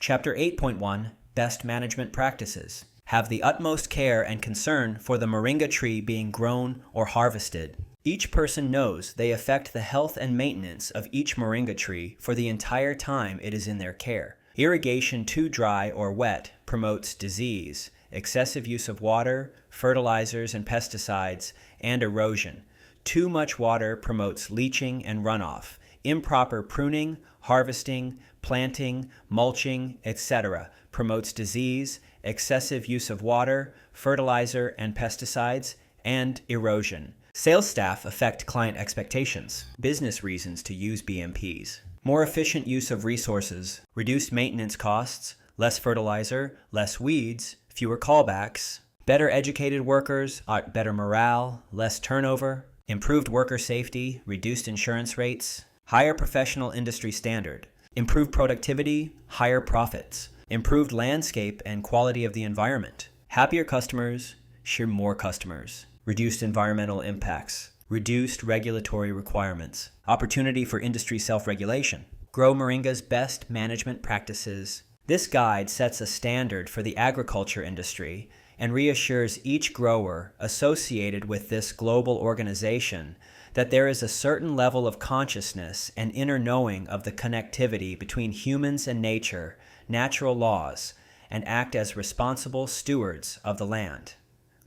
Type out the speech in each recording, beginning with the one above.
Chapter 8.1 Best Management Practices. Have the utmost care and concern for the moringa tree being grown or harvested. Each person knows they affect the health and maintenance of each moringa tree for the entire time it is in their care. Irrigation too dry or wet promotes disease, excessive use of water, fertilizers and pesticides, and erosion. Too much water promotes leaching and runoff. Improper pruning, harvesting, planting, mulching, etc. promotes disease, excessive use of water, fertilizer and pesticides, and erosion. Sales staff affect client expectations. Business reasons to use BMPs. More efficient use of resources, reduced maintenance costs, less fertilizer, less weeds, fewer callbacks, better educated workers, better morale, less turnover, improved worker safety, reduced insurance rates, higher professional industry standard, improved productivity, higher profits, improved landscape and quality of the environment, happier customers, more customers, reduced environmental impacts, reduced regulatory requirements, opportunity for industry self-regulation. Grow Moringa's best management practices. This guide sets a standard for the agriculture industry and reassures each grower associated with this global organization that there is a certain level of consciousness and inner knowing of the connectivity between humans and nature, natural laws, and act as responsible stewards of the land.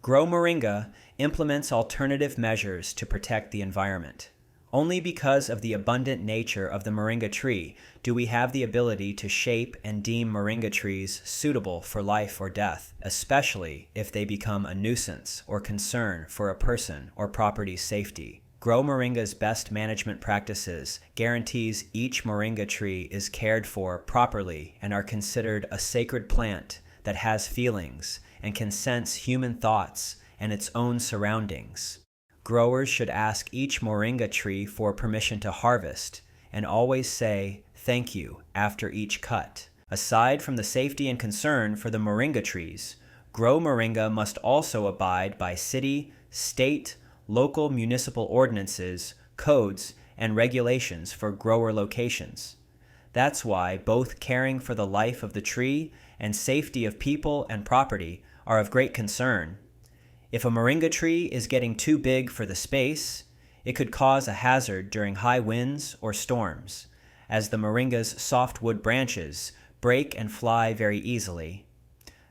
Grow Moringa implements alternative measures to protect the environment. Only because of the abundant nature of the moringa tree do we have the ability to shape and deem moringa trees suitable for life or death, especially if they become a nuisance or concern for a person or property's safety. Grow Moringa's best management practices guarantees each moringa tree is cared for properly and are considered a sacred plant that has feelings and can sense human thoughts and its own surroundings. Growers should ask each moringa tree for permission to harvest and always say thank you after each cut. Aside from the safety and concern for the moringa trees, Grow Moringa must also abide by city, state, local municipal ordinances, codes, and regulations for grower locations. That's why both caring for the life of the tree and safety of people and property are of great concern. If a moringa tree is getting too big for the space, it could cause a hazard during high winds or storms, as the moringa's softwood branches break and fly very easily.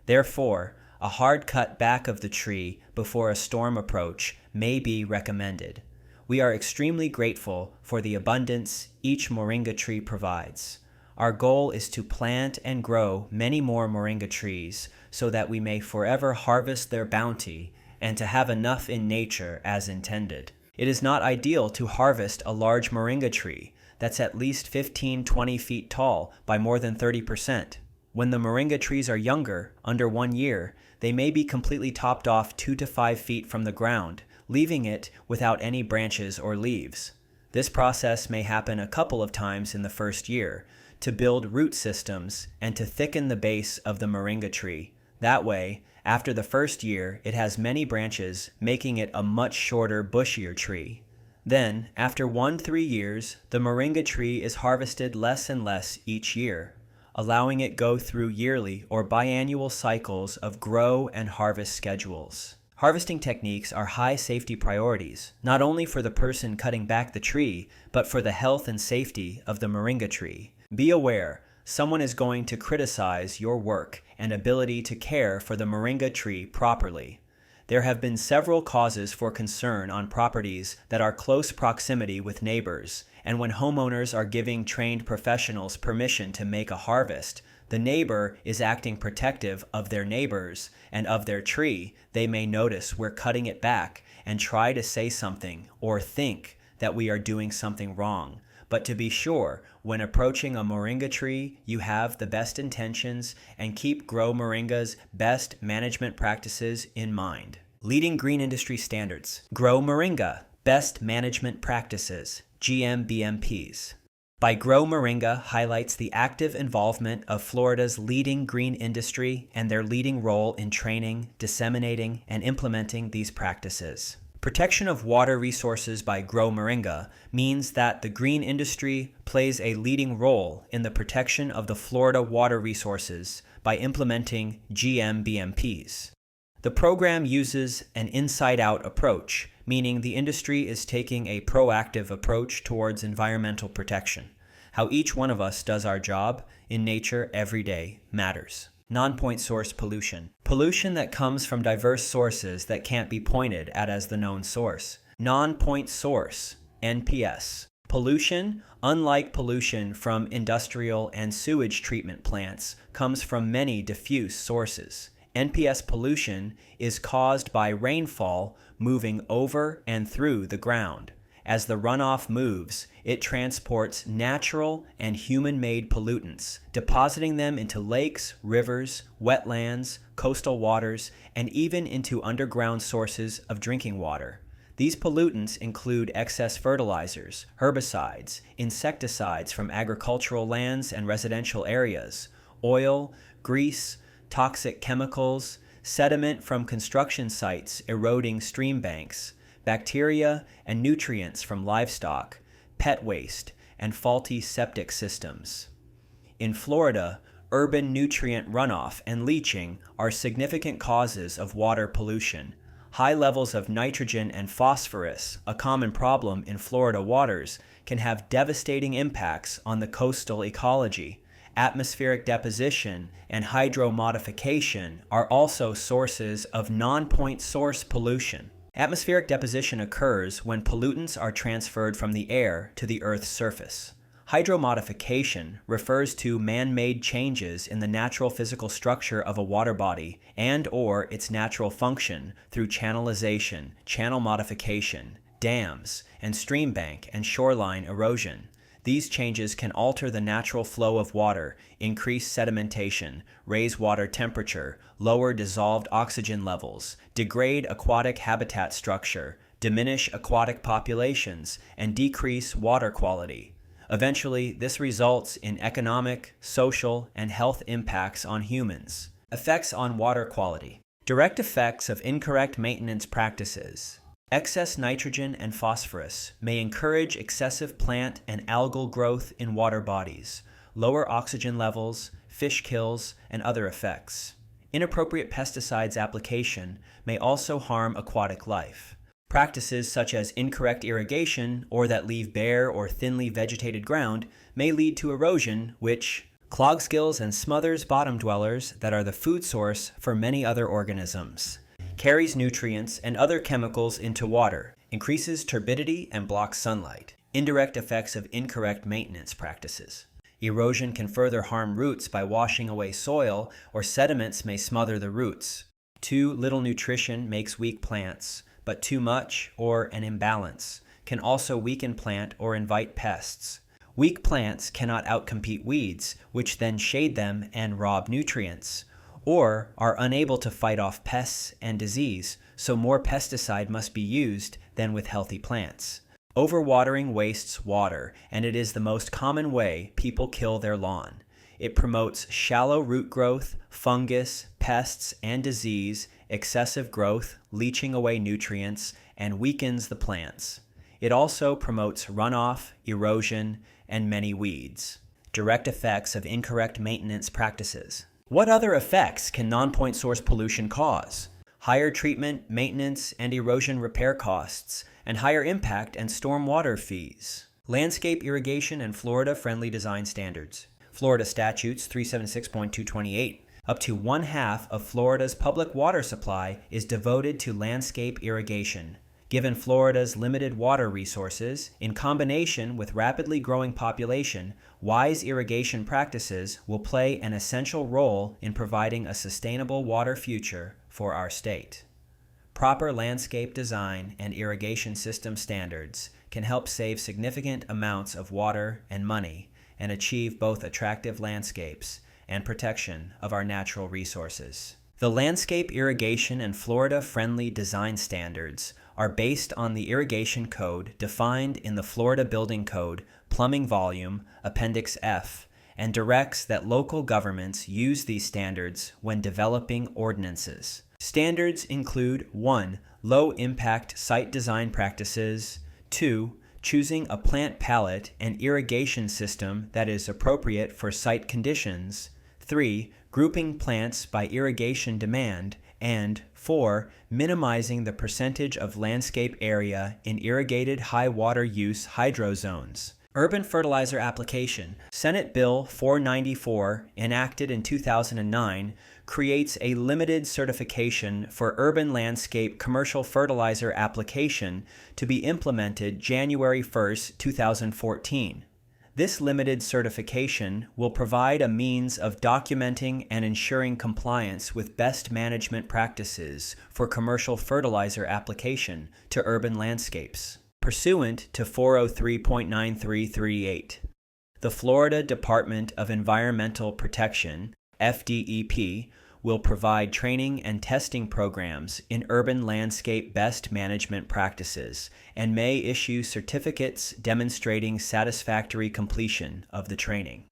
Therefore, a hard cut back of the tree before a storm approach may be recommended. We are extremely grateful for the abundance each moringa tree provides. Our goal is to plant and grow many more moringa trees so that we may forever harvest their bounty and to have enough in nature as intended. It is not ideal to harvest a large moringa tree that's at least 15-20 feet tall by more than 30%. When the moringa trees are younger, under 1 year, they may be completely topped off 2 to 5 feet from the ground, leaving it without any branches or leaves. This process may happen a couple of times in the first year to build root systems and to thicken the base of the moringa tree. That way, after the first year, it has many branches, making it a much shorter, bushier tree. Then, after 1-3 years, the moringa tree is harvested less and less each year, allowing it go through yearly or biannual cycles of grow and harvest schedules. Harvesting techniques are high safety priorities, not only for the person cutting back the tree, but for the health and safety of the moringa tree. Be aware, someone is going to criticize your work and ability to care for the moringa tree properly. There have been several causes for concern on properties that are close proximity with neighbors, and when homeowners are giving trained professionals permission to make a harvest, the neighbor is acting protective of their neighbors and of their tree. They may notice we're cutting it back and try to say something or think that we are doing something wrong. But to be sure, when approaching a moringa tree, you have the best intentions and keep Grow Moringa's best management practices in mind. Leading green industry standards. Grow Moringa, best management practices, GMBMPs. By Grow Moringa highlights the active involvement of Florida's leading green industry and their leading role in training, disseminating, and implementing these practices. Protection of water resources by Grow Moringa means that the green industry plays a leading role in the protection of the Florida water resources by implementing GMBMPs. The program uses an inside-out approach, meaning the industry is taking a proactive approach towards environmental protection. How each one of us does our job in nature every day matters. Non-point source pollution. Pollution that comes from diverse sources that can't be pointed at as the known source. Non-point source, NPS. Pollution, unlike pollution from industrial and sewage treatment plants, comes from many diffuse sources. NPS pollution is caused by rainfall moving over and through the ground. As the runoff moves, it transports natural and human-made pollutants, depositing them into lakes, rivers, wetlands, coastal waters, and even into underground sources of drinking water. These pollutants include excess fertilizers, herbicides, insecticides from agricultural lands and residential areas, oil, grease, toxic chemicals, sediment from construction sites eroding stream banks, bacteria and nutrients from livestock, pet waste, and faulty septic systems. In Florida, urban nutrient runoff and leaching are significant causes of water pollution. High levels of nitrogen and phosphorus, a common problem in Florida waters, can have devastating impacts on the coastal ecology. Atmospheric deposition and hydromodification are also sources of non-point source pollution. Atmospheric deposition occurs when pollutants are transferred from the air to the Earth's surface. Hydromodification refers to man-made changes in the natural physical structure of a water body and/or its natural function through channelization, channel modification, dams, and stream bank and shoreline erosion. These changes can alter the natural flow of water, increase sedimentation, raise water temperature, lower dissolved oxygen levels, degrade aquatic habitat structure, diminish aquatic populations, and decrease water quality. Eventually, this results in economic, social, and health impacts on humans. Effects on water quality. Direct effects of incorrect maintenance practices. Excess nitrogen and phosphorus may encourage excessive plant and algal growth in water bodies, lower oxygen levels, fish kills, and other effects. Inappropriate pesticides application may also harm aquatic life. Practices such as incorrect irrigation or that leave bare or thinly vegetated ground may lead to erosion, which clogs gills and smothers bottom dwellers that are the food source for many other organisms, carries nutrients and other chemicals into water, increases turbidity and blocks sunlight. Indirect effects of incorrect maintenance practices. Erosion can further harm roots by washing away soil, or sediments may smother the roots. Too little nutrition makes weak plants, but too much, or an imbalance, can also weaken plant or invite pests. Weak plants cannot outcompete weeds, which then shade them and rob nutrients, or are unable to fight off pests and disease, so more pesticide must be used than with healthy plants. Overwatering wastes water, and it is the most common way people kill their lawn. It promotes shallow root growth, fungus, pests, and disease, excessive growth, leaching away nutrients, and weakens the plants. It also promotes runoff, erosion, and many weeds. Direct effects of incorrect maintenance practices. What other effects can non-point source pollution cause? Higher treatment, maintenance, and erosion repair costs, and higher impact and stormwater fees. Landscape irrigation and Florida-friendly design standards. Florida Statutes 376.228. Up to 1/2 of Florida's public water supply is devoted to landscape irrigation. Given Florida's limited water resources, in combination with rapidly growing population, wise irrigation practices will play an essential role in providing a sustainable water future for our state. Proper landscape design and irrigation system standards can help save significant amounts of water and money and achieve both attractive landscapes and protection of our natural resources. The landscape irrigation and Florida-friendly design standards are based on the irrigation code defined in the Florida Building Code, Plumbing Volume, Appendix F, and directs that local governments use these standards when developing ordinances. Standards include 1. Low-impact site design practices, 2. Choosing a plant palette and irrigation system that is appropriate for site conditions, 3. Grouping plants by irrigation demand, and 4. Minimizing the percentage of landscape area in irrigated high water use hydro zones. Urban fertilizer application. Senate Bill 494, enacted in 2009, creates a limited certification for urban landscape commercial fertilizer application to be implemented January 1, 2014. This limited certification will provide a means of documenting and ensuring compliance with best management practices for commercial fertilizer application to urban landscapes. Pursuant to 403.9338, the Florida Department of Environmental Protection, FDEP, will provide training and testing programs in urban landscape best management practices and may issue certificates demonstrating satisfactory completion of the training.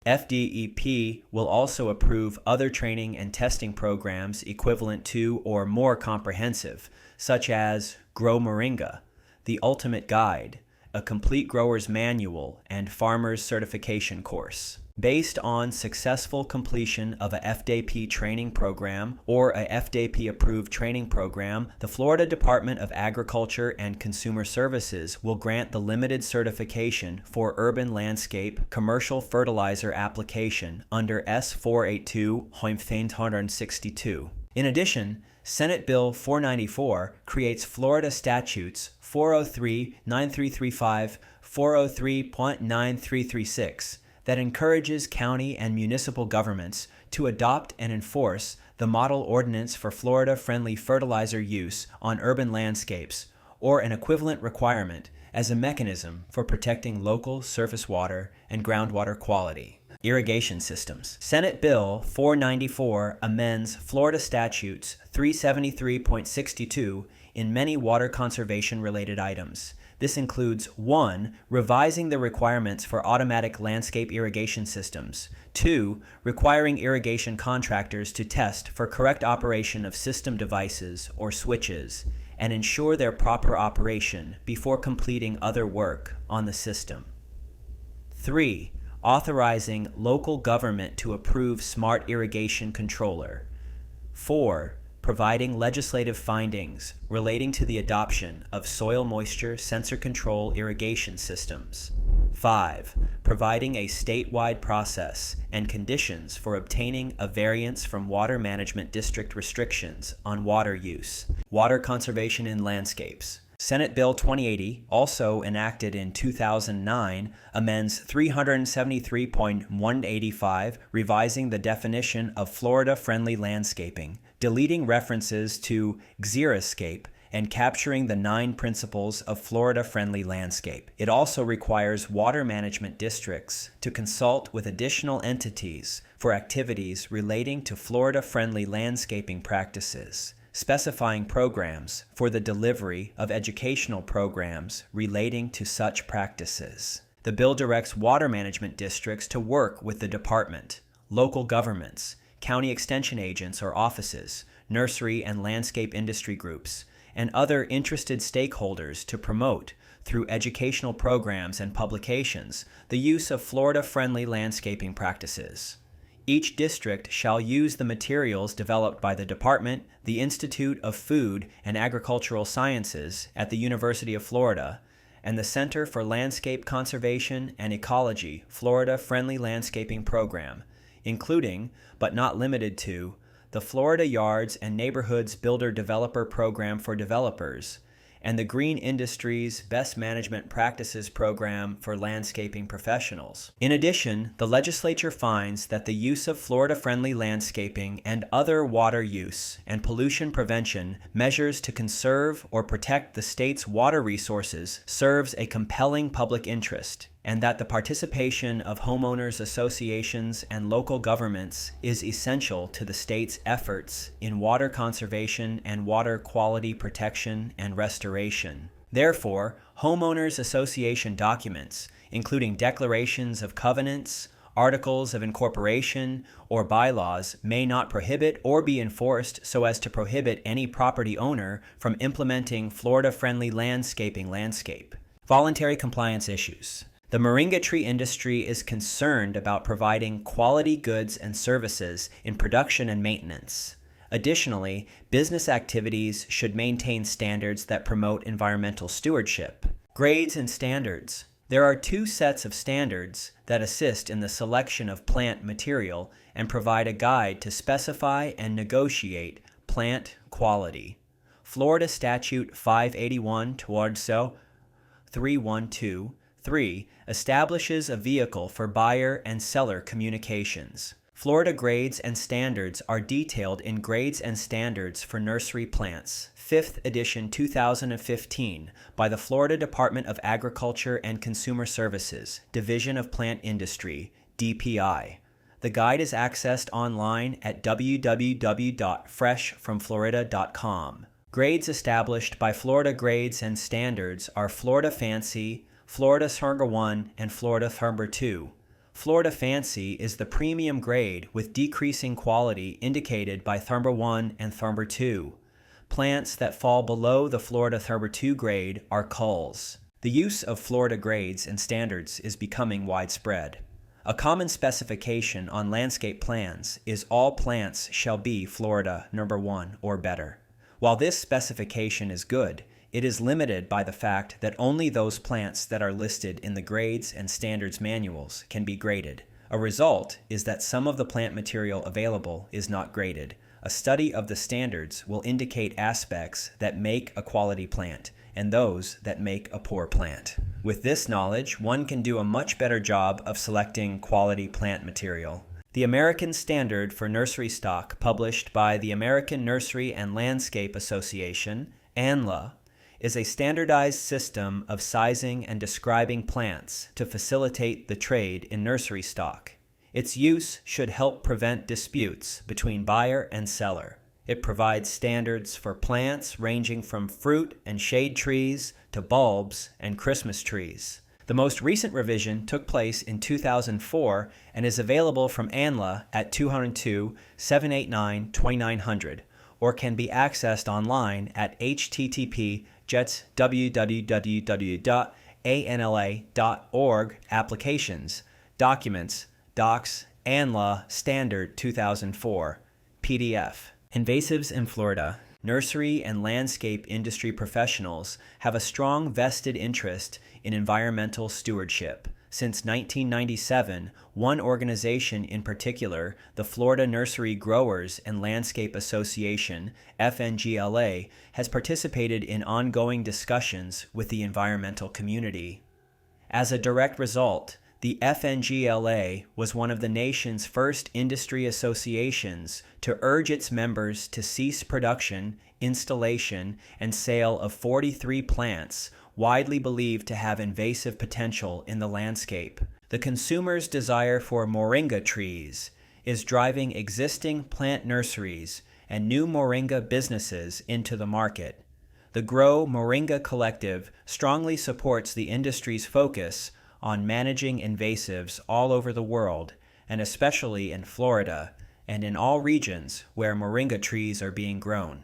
FDEP will also approve other training and testing programs equivalent to or more comprehensive, such as Your Moringa, The Ultimate Guide, a complete grower's manual, and farmer's certification course. Based on successful completion of a FDAP training program or a FDAP-approved training program, the Florida Department of Agriculture and Consumer Services will grant the limited certification for urban landscape commercial fertilizer application under S482/562. In addition, Senate Bill 494 creates Florida statutes 403.9335, 403.9336, that encourages county and municipal governments to adopt and enforce the Model Ordinance for Florida-Friendly Fertilizer Use on Urban Landscapes, or an equivalent requirement, as a mechanism for protecting local surface water and groundwater quality. Irrigation systems. Senate Bill 494 amends Florida Statutes 373.62 in many water conservation-related items. This includes 1. Revising the requirements for automatic landscape irrigation systems, 2. Requiring irrigation contractors to test for correct operation of system devices or switches and ensure their proper operation before completing other work on the system. 3. Authorizing local government to approve smart irrigation controller. 4. Providing legislative findings relating to the adoption of soil moisture sensor control irrigation systems. 5. Providing a statewide process and conditions for obtaining a variance from Water Management District restrictions on water use. Water conservation in landscapes. Senate Bill 2080, also enacted in 2009, amends 373.185, revising the definition of Florida-friendly landscaping, deleting references to xeriscape, and capturing the 9 principles of Florida-friendly landscape. It also requires water management districts to consult with additional entities for activities relating to Florida-friendly landscaping practices, specifying programs for the delivery of educational programs relating to such practices. The bill directs water management districts to work with the department, local governments, county extension agents or offices, nursery and landscape industry groups, and other interested stakeholders to promote, through educational programs and publications, the use of Florida-friendly landscaping practices. Each district shall use the materials developed by the Department, the Institute of Food and Agricultural Sciences at the University of Florida, and the Center for Landscape Conservation and Ecology Florida Friendly Landscaping Program, including, but not limited to, the Florida Yards and Neighborhoods Builder Developer Program for developers, and the Green Industries Best Management Practices Program for landscaping professionals. In addition, the legislature finds that the use of Florida-friendly landscaping and other water use and pollution prevention measures to conserve or protect the state's water resources serves a compelling public interest, and that the participation of homeowners associations and local governments is essential to the state's efforts in water conservation and water quality protection and restoration. Therefore, homeowners association documents, including declarations of covenants, Articles of incorporation or bylaws may not prohibit or be enforced so as to prohibit any property owner from implementing Florida-friendly landscape. Voluntary compliance issues. The moringa tree industry is concerned about providing quality goods and services in production and maintenance. Additionally, business activities should maintain standards that promote environmental stewardship. Grades and standards. There are two sets of standards that assist in the selection of plant material and provide a guide to specify and negotiate plant quality. Florida Statute 581 Towardzo 3123 establishes a vehicle for buyer and seller communications. Florida grades and standards are detailed in Grades and Standards for Nursery Plants, 5th edition 2015, by the Florida Department of Agriculture and Consumer Services, Division of Plant Industry, DPI. The guide is accessed online at www.freshfromflorida.com. Grades established by Florida Grades and Standards are Florida Fancy, Florida Thurber 1, and Florida Thurber 2. Florida Fancy is the premium grade with decreasing quality indicated by Thurber 1 and Thurber 2. Plants that fall below the Florida Thurber 2 grade are culls. The use of Florida grades and standards is becoming widespread. A common specification on landscape plans is all plants shall be Florida number 1 or better. While this specification is good, it is limited by the fact that only those plants that are listed in the grades and standards manuals can be graded. A result is that some of the plant material available is not graded. A study of the standards will indicate aspects that make a quality plant and those that make a poor plant. With this knowledge, one can do a much better job of selecting quality plant material. The American Standard for Nursery Stock, published by the American Nursery and Landscape Association, ANLA, is a standardized system of sizing and describing plants to facilitate the trade in nursery stock. Its use should help prevent disputes between buyer and seller. It provides standards for plants ranging from fruit and shade trees to bulbs and Christmas trees. The most recent revision took place in 2004 and is available from ANLA at 202-789-2900 or can be accessed online at http://www.anla.org Applications, Documents, Docs, ANLA Standard 2004, PDF. Invasives in Florida. Nursery and landscape industry professionals have a strong vested interest in environmental stewardship. Since 1997, one organization in particular, the Florida Nursery Growers and Landscape Association, FNGLA, has participated in ongoing discussions with the environmental community. As a direct result, the FNGLA was one of the nation's first industry associations to urge its members to cease production, installation, and sale of 43 plants widely believed to have invasive potential in the landscape. The consumer's desire for moringa trees is driving existing plant nurseries and new moringa businesses into the market. The Grow Moringa Collective strongly supports the industry's focus on managing invasives all over the world, and especially in Florida and in all regions where moringa trees are being grown.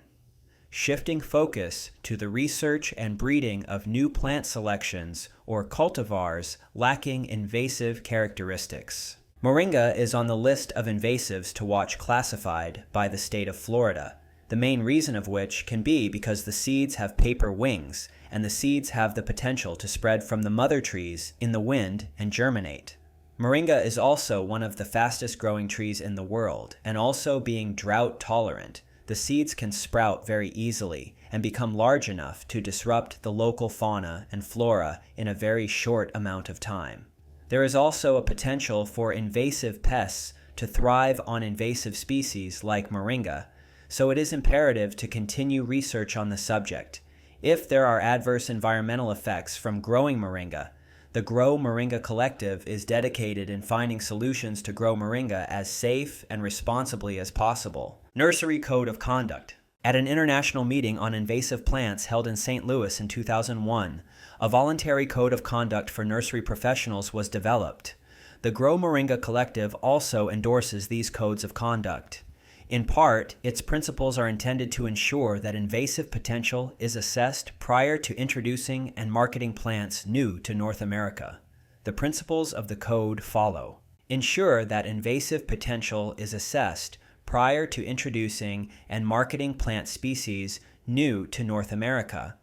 Shifting focus to the research and breeding of new plant selections or cultivars lacking invasive characteristics. Moringa is on the list of invasives to watch classified by the state of Florida, the main reason of which can be because the seeds have paper wings and the seeds have the potential to spread from the mother trees in the wind and germinate. Moringa is also one of the fastest growing trees in the world, and also being drought tolerant, the seeds can sprout very easily and become large enough to disrupt the local fauna and flora in a very short amount of time. There is also a potential for invasive pests to thrive on invasive species like moringa, so it is imperative to continue research on the subject. If there are adverse environmental effects from growing moringa, the Grow Moringa Collective is dedicated in finding solutions to grow moringa as safe and responsibly as possible. Nursery Code of Conduct. At an international meeting on invasive plants held in St. Louis in 2001, a voluntary code of conduct for nursery professionals was developed. The Grow Moringa Collective also endorses these codes of conduct. In part, its principles are intended to ensure that invasive potential is assessed prior to introducing and marketing plants new to North America. The principles of the code follow. Ensure that invasive potential is assessed prior to introducing and marketing plant species new to North America.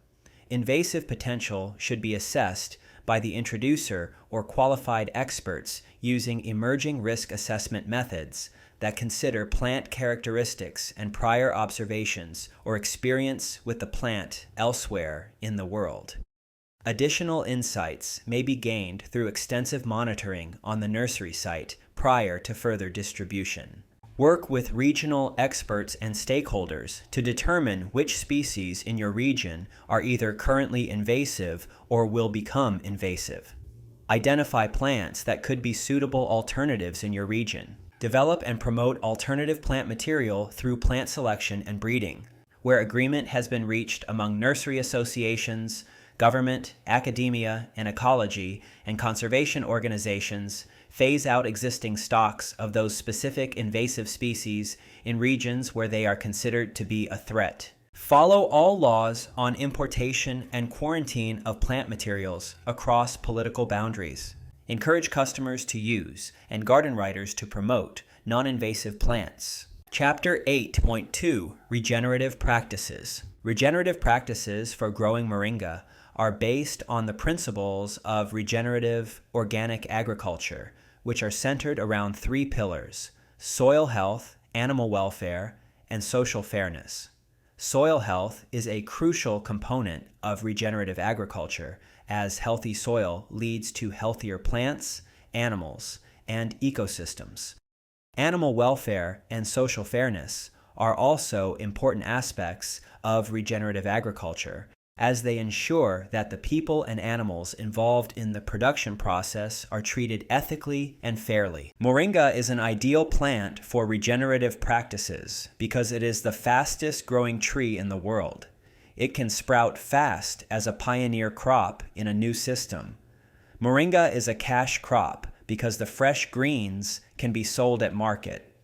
Invasive potential should be assessed by the introducer or qualified experts using emerging risk assessment methods that consider plant characteristics and prior observations or experience with the plant elsewhere in the world. Additional insights may be gained through extensive monitoring on the nursery site prior to further distribution. Work with regional experts and stakeholders to determine which species in your region are either currently invasive or will become invasive. Identify plants that could be suitable alternatives in your region. Develop and promote alternative plant material through plant selection and breeding, where agreement has been reached among nursery associations, government, academia, and ecology and conservation organizations. Phase out existing stocks of those specific invasive species in regions where they are considered to be a threat. Follow all laws on importation and quarantine of plant materials across political boundaries. Encourage customers to use and garden writers to promote non-invasive plants. Chapter 8.2 Regenerative Practices. Regenerative practices for growing moringa are based on the principles of regenerative organic agriculture, which are centered around three pillars: soil health, animal welfare, and social fairness. Soil health is a crucial component of regenerative agriculture, as healthy soil leads to healthier plants, animals, and ecosystems. Animal welfare and social fairness are also important aspects of regenerative agriculture, as they ensure that the people and animals involved in the production process are treated ethically and fairly. Moringa is an ideal plant for regenerative practices because it is the fastest growing tree in the world. It can sprout fast as a pioneer crop in a new system. Moringa is a cash crop because the fresh greens can be sold at market.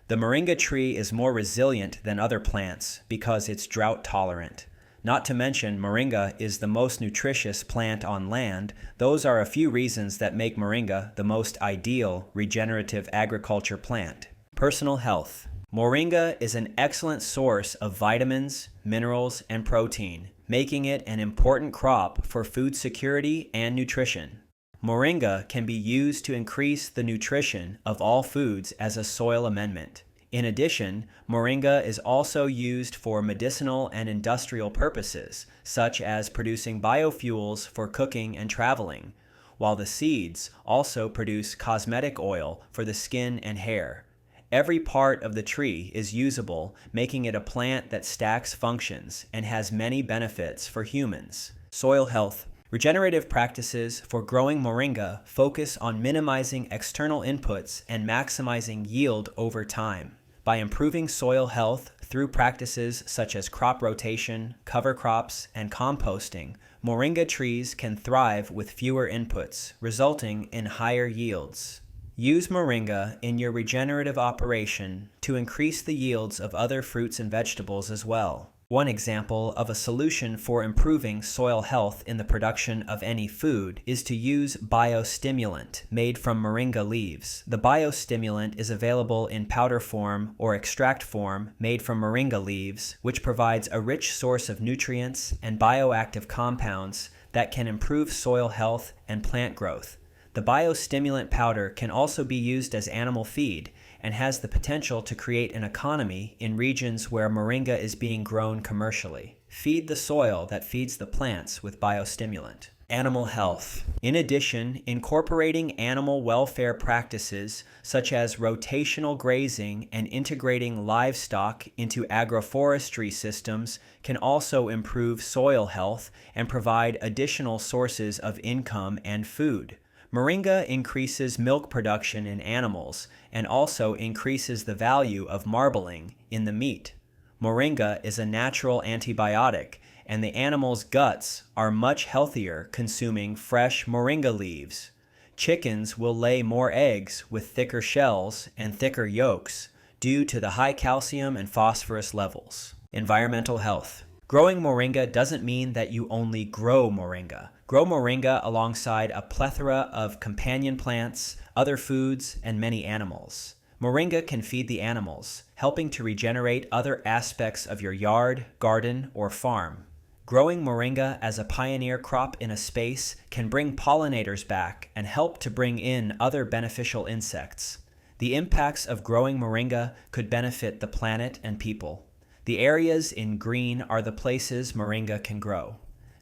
The moringa tree is more resilient than other plants because it's drought tolerant. Not to mention, moringa is the most nutritious plant on land. Those are a few reasons that make moringa the most ideal regenerative agriculture plant. Personal health. Moringa is an excellent source of vitamins, minerals, and protein, making it an important crop for food security and nutrition. Moringa can be used to increase the nutrition of all foods as a soil amendment. In addition, moringa is also used for medicinal and industrial purposes, such as producing biofuels for cooking and traveling, while the seeds also produce cosmetic oil for the skin and hair. Every part of the tree is usable, making it a plant that stacks functions and has many benefits for humans. Soil health. Regenerative practices for growing moringa focus on minimizing external inputs and maximizing yield over time. By improving soil health through practices such as crop rotation, cover crops, and composting, moringa trees can thrive with fewer inputs, resulting in higher yields. Use moringa in your regenerative operation to increase the yields of other fruits and vegetables as well. One example of a solution for improving soil health in the production of any food is to use biostimulant made from moringa leaves. The biostimulant is available in powder form or extract form made from moringa leaves, which provides a rich source of nutrients and bioactive compounds that can improve soil health and plant growth. The biostimulant powder can also be used as animal feed and has the potential to create an economy in regions where moringa is being grown commercially. Feed the soil that feeds the plants with biostimulant. Animal health. In addition, incorporating animal welfare practices such as rotational grazing and integrating livestock into agroforestry systems can also improve soil health and provide additional sources of income and food. Moringa increases milk production in animals and also increases the value of marbling in the meat. Moringa is a natural antibiotic, and the animal's guts are much healthier consuming fresh moringa leaves. Chickens will lay more eggs with thicker shells and thicker yolks due to the high calcium and phosphorus levels. Environmental health. Growing moringa doesn't mean that you only grow moringa. Grow moringa alongside a plethora of companion plants, other foods, and many animals. Moringa can feed the animals, helping to regenerate other aspects of your yard, garden, or farm. Growing moringa as a pioneer crop in a space can bring pollinators back and help to bring in other beneficial insects. The impacts of growing moringa could benefit the planet and people. The areas in green are the places moringa can grow.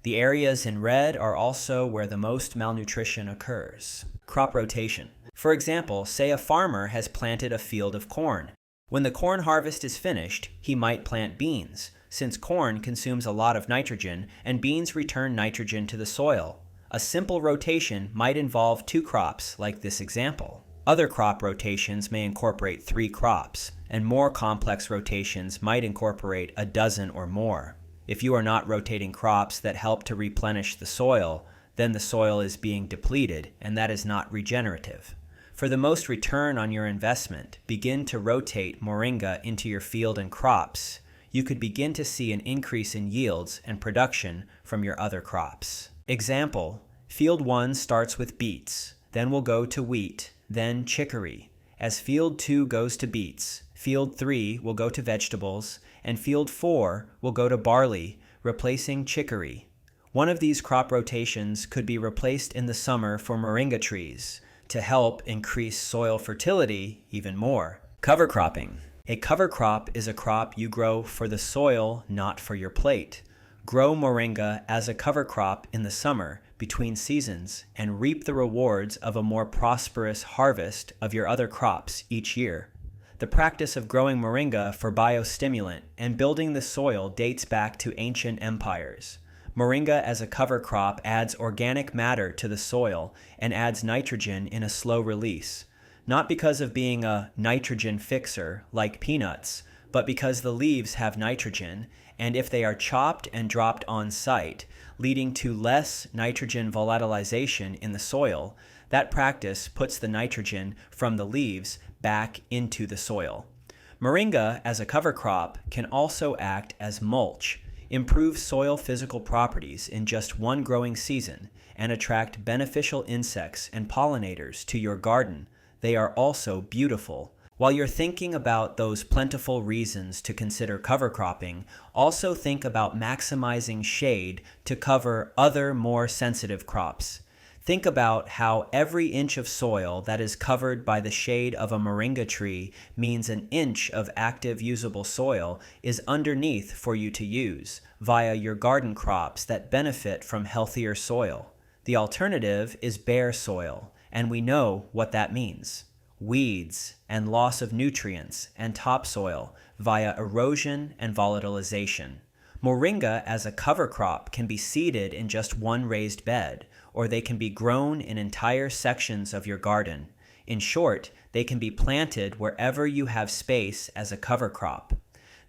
The areas in red are also where the most malnutrition occurs. Crop rotation. For example, say a farmer has planted a field of corn. When the corn harvest is finished, he might plant beans, since corn consumes a lot of nitrogen and beans return nitrogen to the soil. A simple rotation might involve 2 crops, like this example. Other crop rotations may incorporate 3 crops, and more complex rotations might incorporate a dozen or more. If you are not rotating crops that help to replenish the soil, then the soil is being depleted, and that is not regenerative. For the most return on your investment, begin to rotate moringa into your field and crops. You could begin to see an increase in yields and production from your other crops. Example, Field 1 starts with beets, then will go to wheat, then chicory. As Field 2 goes to beets, Field 3 will go to vegetables, and Field 4 will go to barley, replacing chicory. One of these crop rotations could be replaced in the summer for moringa trees to help increase soil fertility even more. Cover cropping. A cover crop is a crop you grow for the soil, not for your plate. Grow moringa as a cover crop in the summer between seasons and reap the rewards of a more prosperous harvest of your other crops each year. The practice of growing moringa for biostimulant and building the soil dates back to ancient empires. Moringa as a cover crop adds organic matter to the soil and adds nitrogen in a slow release. Not because of being a nitrogen fixer like peanuts, but because the leaves have nitrogen, and if they are chopped and dropped on site, leading to less nitrogen volatilization in the soil, that practice puts the nitrogen from the leaves back into the soil. Moringa as a cover crop can also act as mulch, improve soil physical properties in just one growing season, and attract beneficial insects and pollinators to your garden. They are also beautiful. While you're thinking about those plentiful reasons to consider cover cropping, also think about maximizing shade to cover other more sensitive crops. Think about how every inch of soil that is covered by the shade of a moringa tree means an inch of active usable soil is underneath for you to use via your garden crops that benefit from healthier soil. The alternative is bare soil, and we know what that means. Weeds and loss of nutrients and topsoil via erosion and volatilization. Moringa as a cover crop can be seeded in just one raised bed, or they can be grown in entire sections of your garden. In short, they can be planted wherever you have space as a cover crop.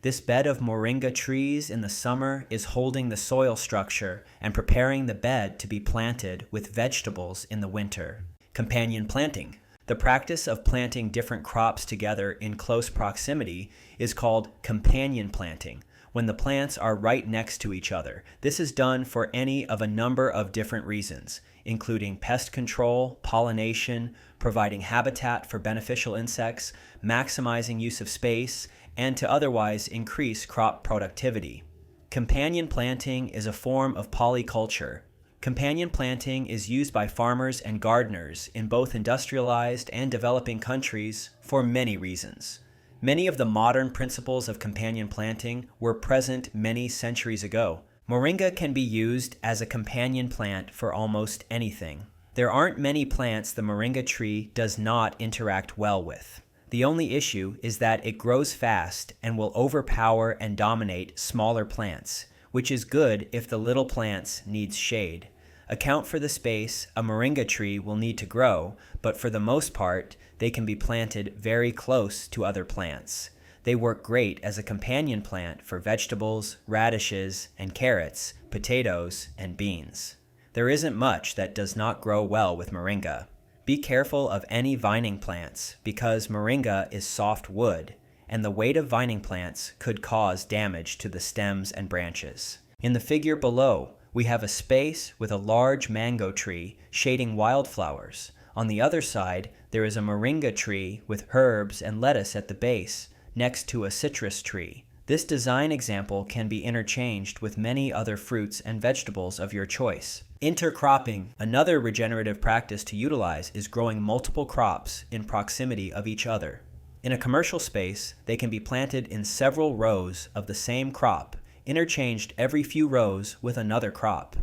This bed of moringa trees in the summer is holding the soil structure and preparing the bed to be planted with vegetables in the winter. Companion planting. The practice of planting different crops together in close proximity is called companion planting, when the plants are right next to each other. This is done for any of a number of different reasons, including pest control, pollination, providing habitat for beneficial insects, maximizing use of space, and to otherwise increase crop productivity. Companion planting is a form of polyculture. Companion planting is used by farmers and gardeners in both industrialized and developing countries for many reasons. Many of the modern principles of companion planting were present many centuries ago. Moringa can be used as a companion plant for almost anything. There aren't many plants the moringa tree does not interact well with. The only issue is that it grows fast and will overpower and dominate smaller plants, which is good if the little plants needs shade. Account for the space a moringa tree will need to grow, but for the most part, they can be planted very close to other plants. They work great as a companion plant for vegetables, radishes, and carrots, potatoes, and beans. There isn't much that does not grow well with moringa. Be careful of any vining plants because moringa is soft wood, and the weight of vining plants could cause damage to the stems and branches. In the figure below, we have a space with a large mango tree shading wildflowers. On the other side, there is a moringa tree with herbs and lettuce at the base, next to a citrus tree. This design example can be interchanged with many other fruits and vegetables of your choice. Intercropping, another regenerative practice to utilize, is growing multiple crops in proximity of each other. In a commercial space, they can be planted in several rows of the same crop, interchanged every few rows with another crop.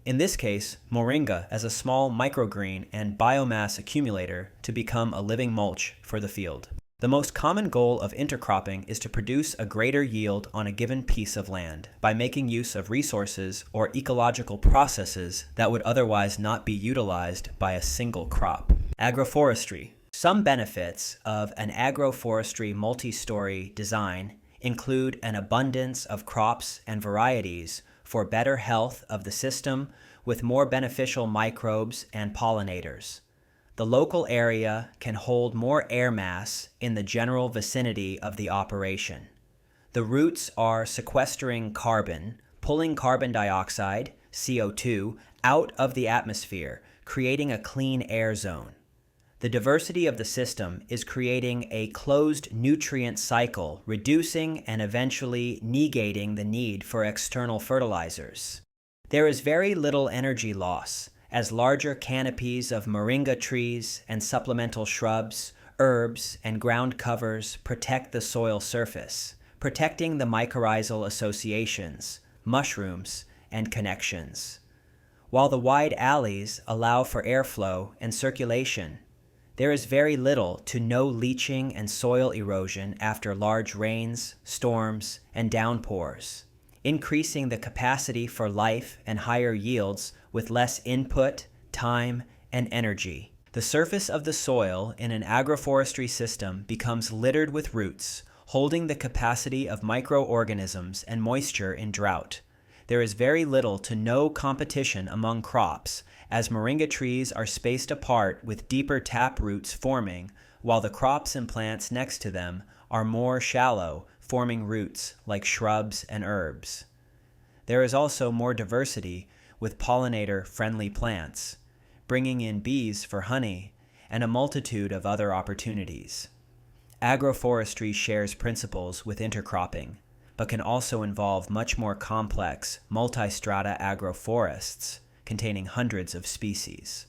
In this case, moringa as a small microgreen and biomass accumulator to become a living mulch for the field. The most common goal of intercropping is to produce a greater yield on a given piece of land by making use of resources or ecological processes that would otherwise not be utilized by a single crop. Agroforestry. Some benefits of an agroforestry multi-story design include an abundance of crops and varieties for better health of the system with more beneficial microbes and pollinators. The local area can hold more air mass in the general vicinity of the operation. The roots are sequestering carbon, pulling carbon dioxide, CO2, out of the atmosphere, creating a clean air zone. The diversity of the system is creating a closed nutrient cycle, reducing and eventually negating the need for external fertilizers. There is very little energy loss, as larger canopies of moringa trees and supplemental shrubs, herbs, and ground covers protect the soil surface, protecting the mycorrhizal associations, mushrooms, and connections. While the wide alleys allow for airflow and circulation, there is very little to no leaching and soil erosion after large rains, storms, and downpours, increasing the capacity for life and higher yields with less input, time, and energy. The surface of the soil in an agroforestry system becomes littered with roots, holding the capacity of microorganisms and moisture in drought. There is very little to no competition among crops, as moringa trees are spaced apart with deeper tap roots forming, while the crops and plants next to them are more shallow, forming roots like shrubs and herbs. There is also more diversity with pollinator-friendly plants, bringing in bees for honey, and a multitude of other opportunities. Agroforestry shares principles with intercropping, but can also involve much more complex, multi-strata agroforests containing hundreds of species.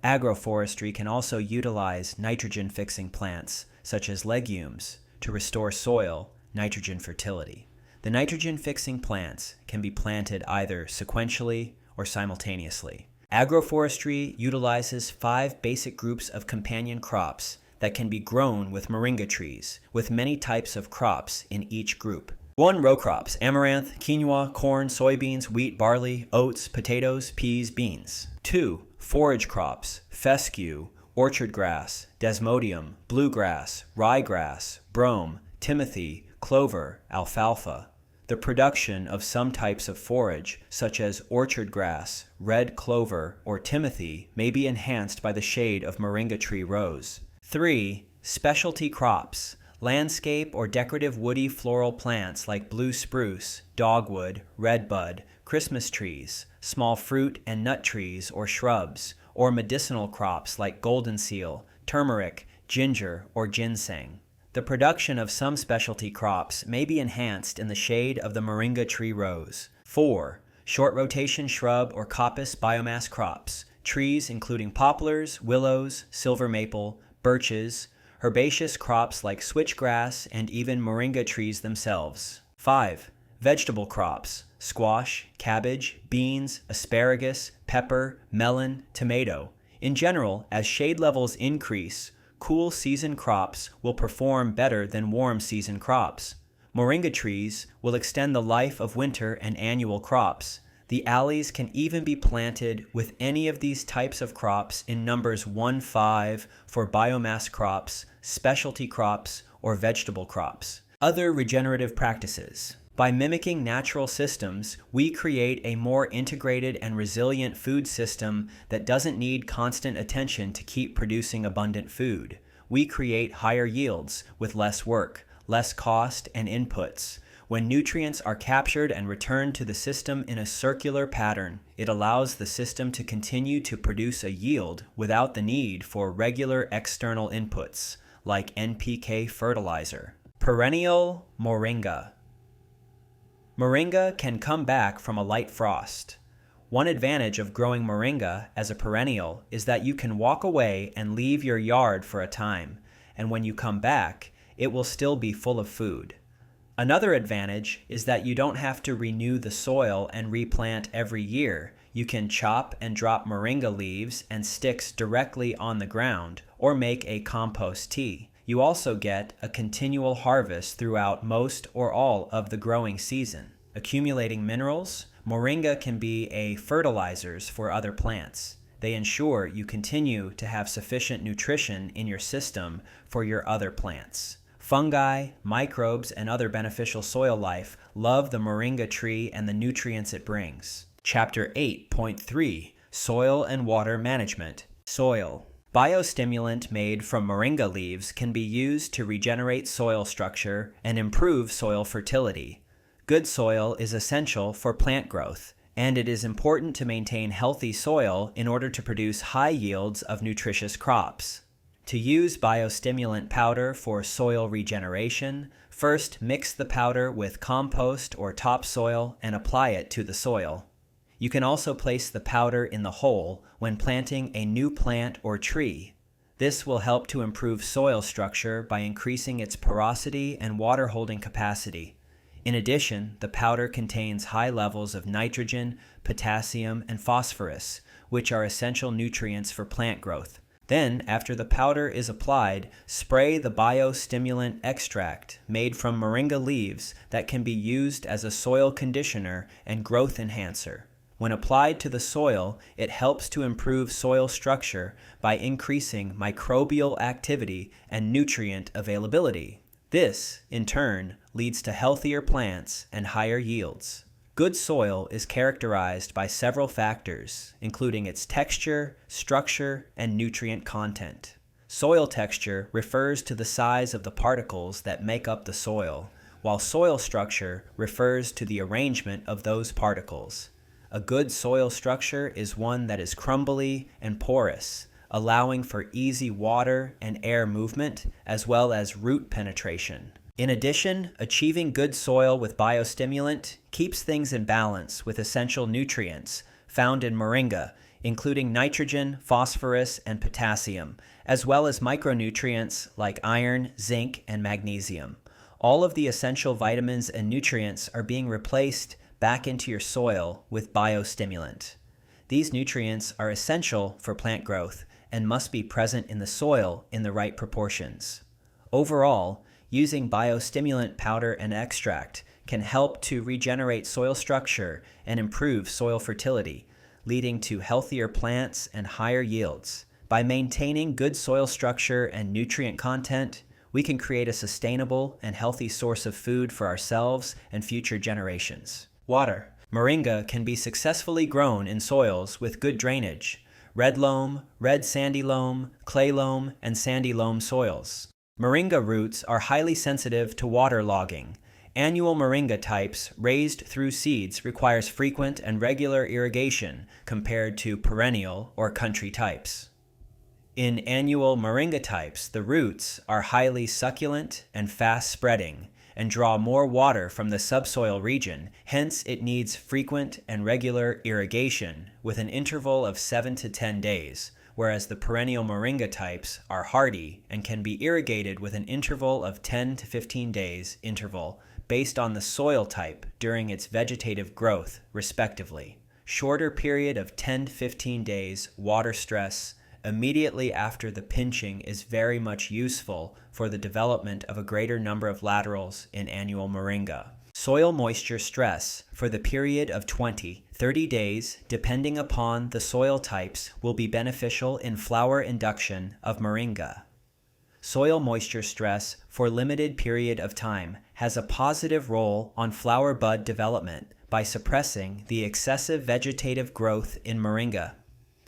Agroforestry can also utilize nitrogen-fixing plants, such as legumes, to restore soil nitrogen fertility. The nitrogen-fixing plants can be planted either sequentially or simultaneously. Agroforestry utilizes 5 basic groups of companion crops that can be grown with moringa trees, with many types of crops in each group. 1. Row crops: amaranth, quinoa, corn, soybeans, wheat, barley, oats, potatoes, peas, beans. 2. Forage crops: fescue, orchard grass, desmodium, bluegrass, ryegrass, brome, timothy, clover, alfalfa. The production of some types of forage, such as orchard grass, red clover, or timothy, may be enhanced by the shade of moringa tree rows. 3. Specialty crops: landscape or decorative woody floral plants like blue spruce, dogwood, redbud, Christmas trees, small fruit and nut trees or shrubs, or medicinal crops like golden seal, turmeric, ginger, or ginseng. The production of some specialty crops may be enhanced in the shade of the moringa tree rows. 4. Short rotation shrub or coppice biomass crops: trees including poplars, willows, silver maple, birches, herbaceous crops like switchgrass, and even moringa trees themselves. 5. Vegetable crops: squash, cabbage, beans, asparagus, pepper, melon, tomato. In general, as shade levels increase, cool season crops will perform better than warm season crops. Moringa trees will extend the life of winter and annual crops. The alleys can even be planted with any of these types of crops in numbers 1-5 for biomass crops, specialty crops, or vegetable crops. Other regenerative practices: By mimicking natural systems, we create a more integrated and resilient food system that doesn't need constant attention to keep producing abundant food. We create higher yields with less work, less cost, and inputs. When nutrients are captured and returned to the system in a circular pattern, it allows the system to continue to produce a yield without the need for regular external inputs, like NPK fertilizer. Perennial Moringa. Moringa can come back from a light frost. One advantage of growing moringa as a perennial is that you can walk away and leave your yard for a time, and when you come back, it will still be full of food. Another advantage is that you don't have to renew the soil and replant every year. You can chop and drop moringa leaves and sticks directly on the ground or make a compost tea. You also get a continual harvest throughout most or all of the growing season. Accumulating minerals, moringa can be a fertilizers for other plants. They ensure you continue to have sufficient nutrition in your system for your other plants. Fungi, microbes, and other beneficial soil life love the moringa tree and the nutrients it brings. Chapter 8.3 Soil and Water Management. Soil. Biostimulant made from moringa leaves can be used to regenerate soil structure and improve soil fertility. Good soil is essential for plant growth, and it is important to maintain healthy soil in order to produce high yields of nutritious crops. To use biostimulant powder for soil regeneration, first mix the powder with compost or topsoil and apply it to the soil. You can also place the powder in the hole when planting a new plant or tree. This will help to improve soil structure by increasing its porosity and water-holding capacity. In addition, the powder contains high levels of nitrogen, potassium, and phosphorus, which are essential nutrients for plant growth. Then, after the powder is applied, spray the biostimulant extract made from moringa leaves that can be used as a soil conditioner and growth enhancer. When applied to the soil, it helps to improve soil structure by increasing microbial activity and nutrient availability. This, in turn, leads to healthier plants and higher yields. Good soil is characterized by several factors, including its texture, structure, and nutrient content. Soil texture refers to the size of the particles that make up the soil, while soil structure refers to the arrangement of those particles. A good soil structure is one that is crumbly and porous, allowing for easy water and air movement, as well as root penetration. In addition, achieving good soil with biostimulant keeps things in balance with essential nutrients found in moringa, including nitrogen, phosphorus, and potassium, as well as micronutrients like iron, zinc, and magnesium. All of the essential vitamins and nutrients are being replaced back into your soil with biostimulant. These nutrients are essential for plant growth and must be present in the soil in the right proportions. Overall, using biostimulant powder and extract can help to regenerate soil structure and improve soil fertility, leading to healthier plants and higher yields. By maintaining good soil structure and nutrient content, we can create a sustainable and healthy source of food for ourselves and future generations. Water. Moringa can be successfully grown in soils with good drainage: red loam, red sandy loam, clay loam, and sandy loam soils. Moringa roots are highly sensitive to water logging. Annual moringa types raised through seeds requires frequent and regular irrigation compared to perennial or country types. In annual moringa types, the roots are highly succulent and fast-spreading and draw more water from the subsoil region, hence it needs frequent and regular irrigation with an interval of 7 to 10 days, whereas the perennial moringa types are hardy and can be irrigated with an interval of 10 to 15 days interval based on the soil type during its vegetative growth, respectively. Shorter period of 10 to 15 days water stress immediately after the pinching is very much useful for the development of a greater number of laterals in annual moringa. Soil moisture stress for the period of 20-30 days, depending upon the soil types, will be beneficial in flower induction of moringa. Soil moisture stress for limited period of time has a positive role on flower bud development by suppressing the excessive vegetative growth in moringa.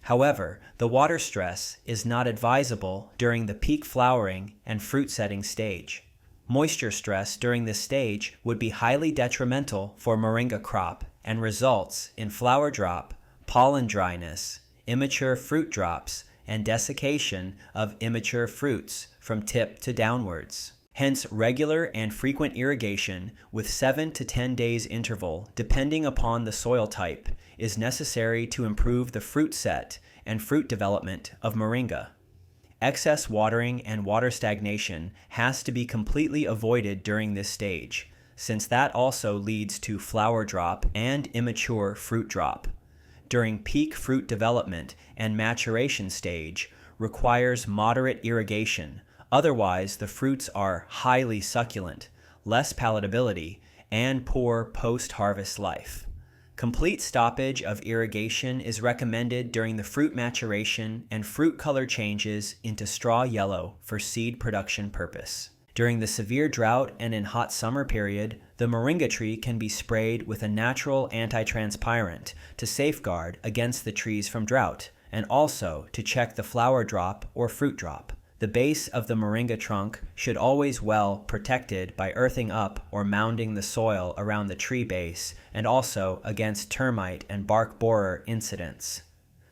However, the water stress is not advisable during the peak flowering and fruit setting stage. Moisture stress during this stage would be highly detrimental for moringa crop and results in flower drop, pollen dryness, immature fruit drops, and desiccation of immature fruits from tip to downwards. Hence, regular and frequent irrigation with 7 to 10 days interval, depending upon the soil type, is necessary to improve the fruit set and fruit development of moringa. Excess watering and water stagnation has to be completely avoided during this stage, since that also leads to flower drop and immature fruit drop. During peak fruit development and maturation stage requires moderate irrigation, otherwise the fruits are highly succulent, less palatability, and poor post-harvest life. Complete stoppage of irrigation is recommended during the fruit maturation and fruit color changes into straw yellow for seed production purpose. During the severe drought and in hot summer period, the moringa tree can be sprayed with a natural anti-transpirant to safeguard against the trees from drought and also to check the flower drop or fruit drop. The base of the moringa trunk should always well protected by earthing up or mounding the soil around the tree base and also against termite and bark borer incidents.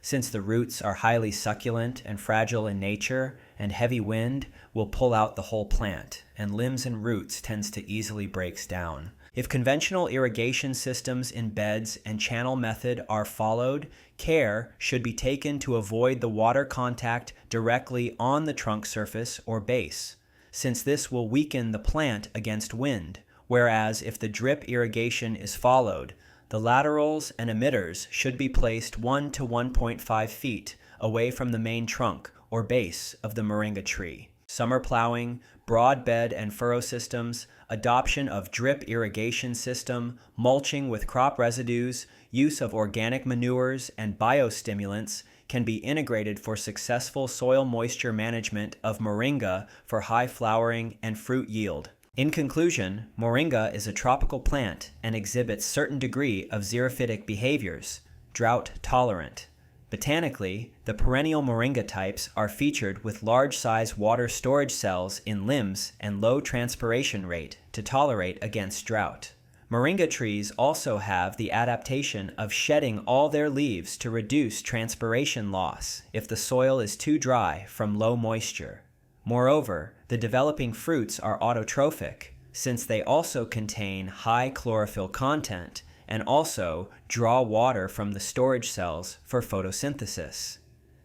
Since the roots are highly succulent and fragile in nature, and heavy wind will pull out the whole plant, and limbs and roots tends to easily breaks down. If conventional irrigation systems in beds and channel method are followed, care should be taken to avoid the water contact directly on the trunk surface or base, since this will weaken the plant against wind, whereas if the drip irrigation is followed, the laterals and emitters should be placed 1 to 1.5 feet away from the main trunk or base of the moringa tree. Summer plowing, broad bed and furrow systems, adoption of drip irrigation system, mulching with crop residues, use of organic manures and biostimulants can be integrated for successful soil moisture management of moringa for high flowering and fruit yield. In conclusion, moringa is a tropical plant and exhibits certain degree of xerophytic behaviors, drought tolerant. Botanically, the perennial moringa types are featured with large-size water storage cells in limbs and low transpiration rate to tolerate against drought. Moringa trees also have the adaptation of shedding all their leaves to reduce transpiration loss if the soil is too dry from low moisture. Moreover, the developing fruits are autotrophic, since they also contain high chlorophyll content and also draw water from the storage cells for photosynthesis.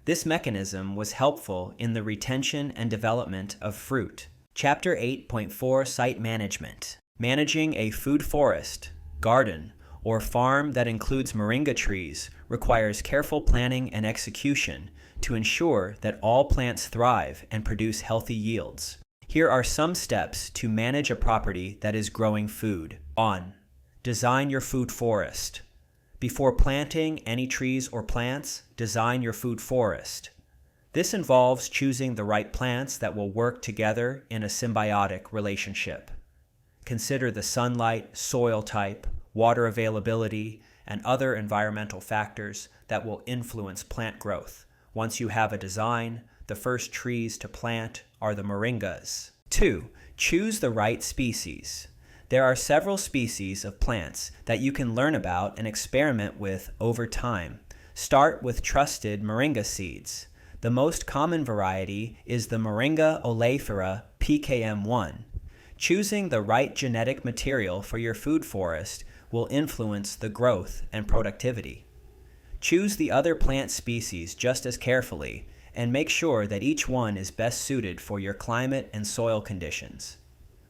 This mechanism was helpful in the retention and development of fruit. Chapter 8.4 Site Management. Managing a food forest, garden, or farm that includes moringa trees requires careful planning and execution to ensure that all plants thrive and produce healthy yields. Here are some steps to manage a property that is growing food. 1. Design your food forest. Before planting any trees or plants, design your food forest. This involves choosing the right plants that will work together in a symbiotic relationship. Consider the sunlight, soil type, water availability, and other environmental factors that will influence plant growth. Once you have a design, the first trees to plant are the moringas. 2. Choose the right species. There are several species of plants that you can learn about and experiment with over time. Start with trusted moringa seeds. The most common variety is the Moringa oleifera PKM1. Choosing the right genetic material for your food forest will influence the growth and productivity. Choose the other plant species just as carefully and make sure that each one is best suited for your climate and soil conditions.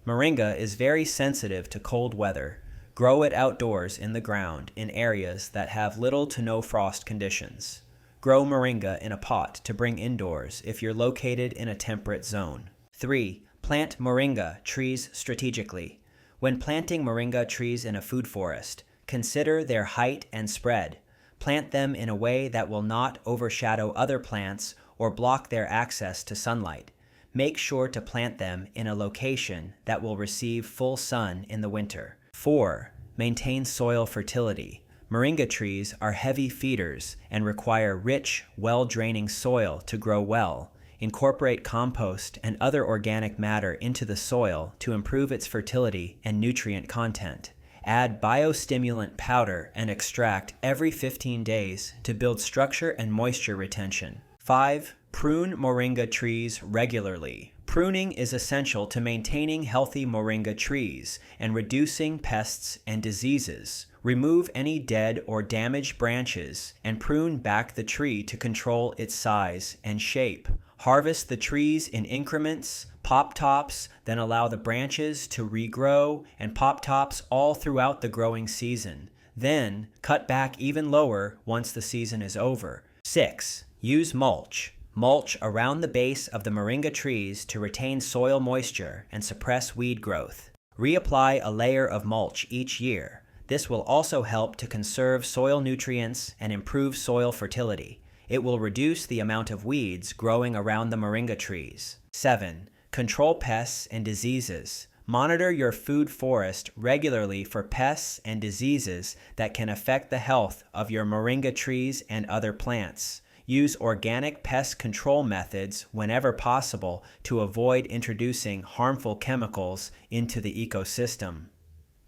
Moringa is very sensitive to cold weather. Grow it outdoors in the ground in areas that have little to no frost conditions. Grow moringa in a pot to bring indoors if you're located in a temperate zone. 3. Plant moringa trees strategically. When planting moringa trees in a food forest, consider their height and spread. Plant them in a way that will not overshadow other plants or block their access to sunlight. Make sure to plant them in a location that will receive full sun in the winter. 4. Maintain soil fertility. Moringa trees are heavy feeders and require rich, well-draining soil to grow well. Incorporate compost and other organic matter into the soil to improve its fertility and nutrient content. Add biostimulant powder and extract every 15 days to build structure and moisture retention. 5. Prune moringa trees regularly. Pruning is essential to maintaining healthy moringa trees and reducing pests and diseases. Remove any dead or damaged branches and prune back the tree to control its size and shape. Harvest the trees in increments, pop tops, then allow the branches to regrow and pop tops all throughout the growing season. Then, cut back even lower once the season is over. 6. Use mulch. Mulch around the base of the moringa trees to retain soil moisture and suppress weed growth. Reapply a layer of mulch each year. This will also help to conserve soil nutrients and improve soil fertility. It will reduce the amount of weeds growing around the moringa trees. 7. Control pests and diseases. Monitor your food forest regularly for pests and diseases that can affect the health of your moringa trees and other plants. Use organic pest control methods whenever possible to avoid introducing harmful chemicals into the ecosystem.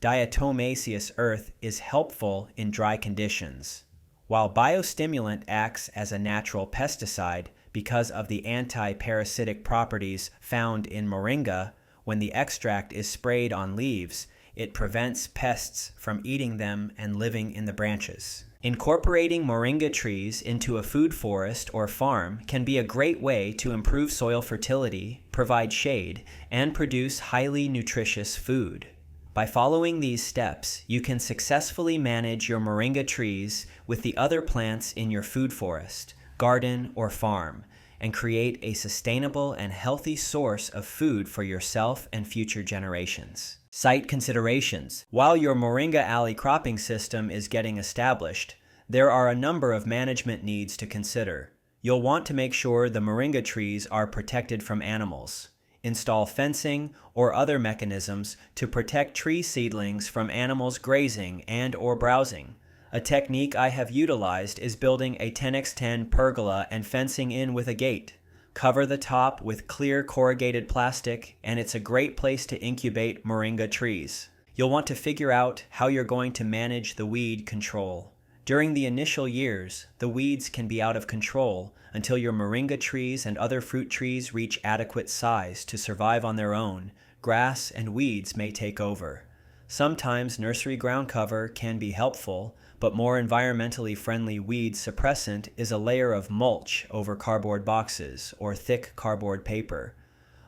Diatomaceous earth is helpful in dry conditions. While biostimulant acts as a natural pesticide because of the anti-parasitic properties found in moringa, when the extract is sprayed on leaves, it prevents pests from eating them and living in the branches. Incorporating moringa trees into a food forest or farm can be a great way to improve soil fertility, provide shade, and produce highly nutritious food. By following these steps, you can successfully manage your moringa trees with the other plants in your food forest, garden, or farm, and create a sustainable and healthy source of food for yourself and future generations. Site considerations. While your moringa alley cropping system is getting established, there are a number of management needs to consider. You'll want to make sure the moringa trees are protected from animals. Install fencing or other mechanisms to protect tree seedlings from animals grazing and/or browsing. A technique I have utilized is building a 10x10 pergola and fencing in with a gate. Cover the top with clear corrugated plastic, and it's a great place to incubate moringa trees. You'll want to figure out how you're going to manage the weed control. During the initial years, the weeds can be out of control until your moringa trees and other fruit trees reach adequate size to survive on their own. Grass and weeds may take over. Sometimes nursery ground cover can be helpful, but more environmentally friendly weed suppressant is a layer of mulch over cardboard boxes or thick cardboard paper.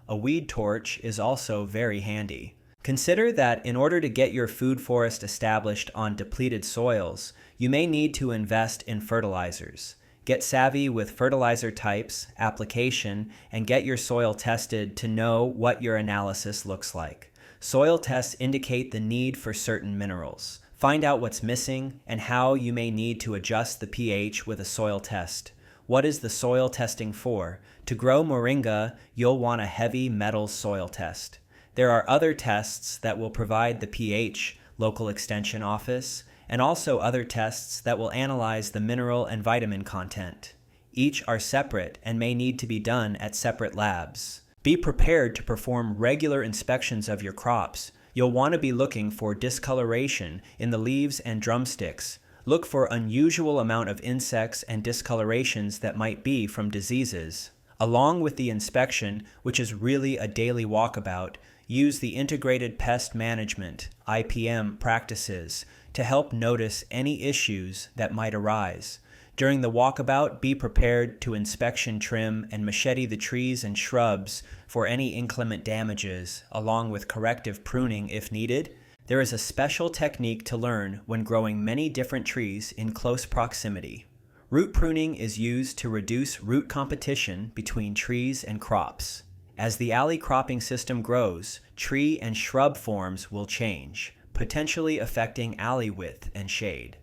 A weed torch is also very handy. Consider that in order to get your food forest established on depleted soils, you may need to invest in fertilizers. Get savvy with fertilizer types, application, and get your soil tested to know what your analysis looks like. Soil tests indicate the need for certain minerals. Find out what's missing and how you may need to adjust the pH with a soil test. What is the soil testing for? To grow moringa, you'll want a heavy metals soil test. There are other tests that will provide the pH, local extension office, and also other tests that will analyze the mineral and vitamin content. Each are separate and may need to be done at separate labs. Be prepared to perform regular inspections of your crops. You'll want to be looking for discoloration in the leaves and drumsticks. Look for unusual amount of insects and discolorations that might be from diseases. Along with the inspection, which is really a daily walkabout, use the Integrated Pest Management (IPM) practices to help notice any issues that might arise. During the walkabout, be prepared to inspection trim and machete the trees and shrubs for any inclement damages, along with corrective pruning if needed. There is a special technique to learn when growing many different trees in close proximity. Root pruning is used to reduce root competition between trees and crops. As the alley cropping system grows, tree and shrub forms will change, potentially affecting alley width and shade.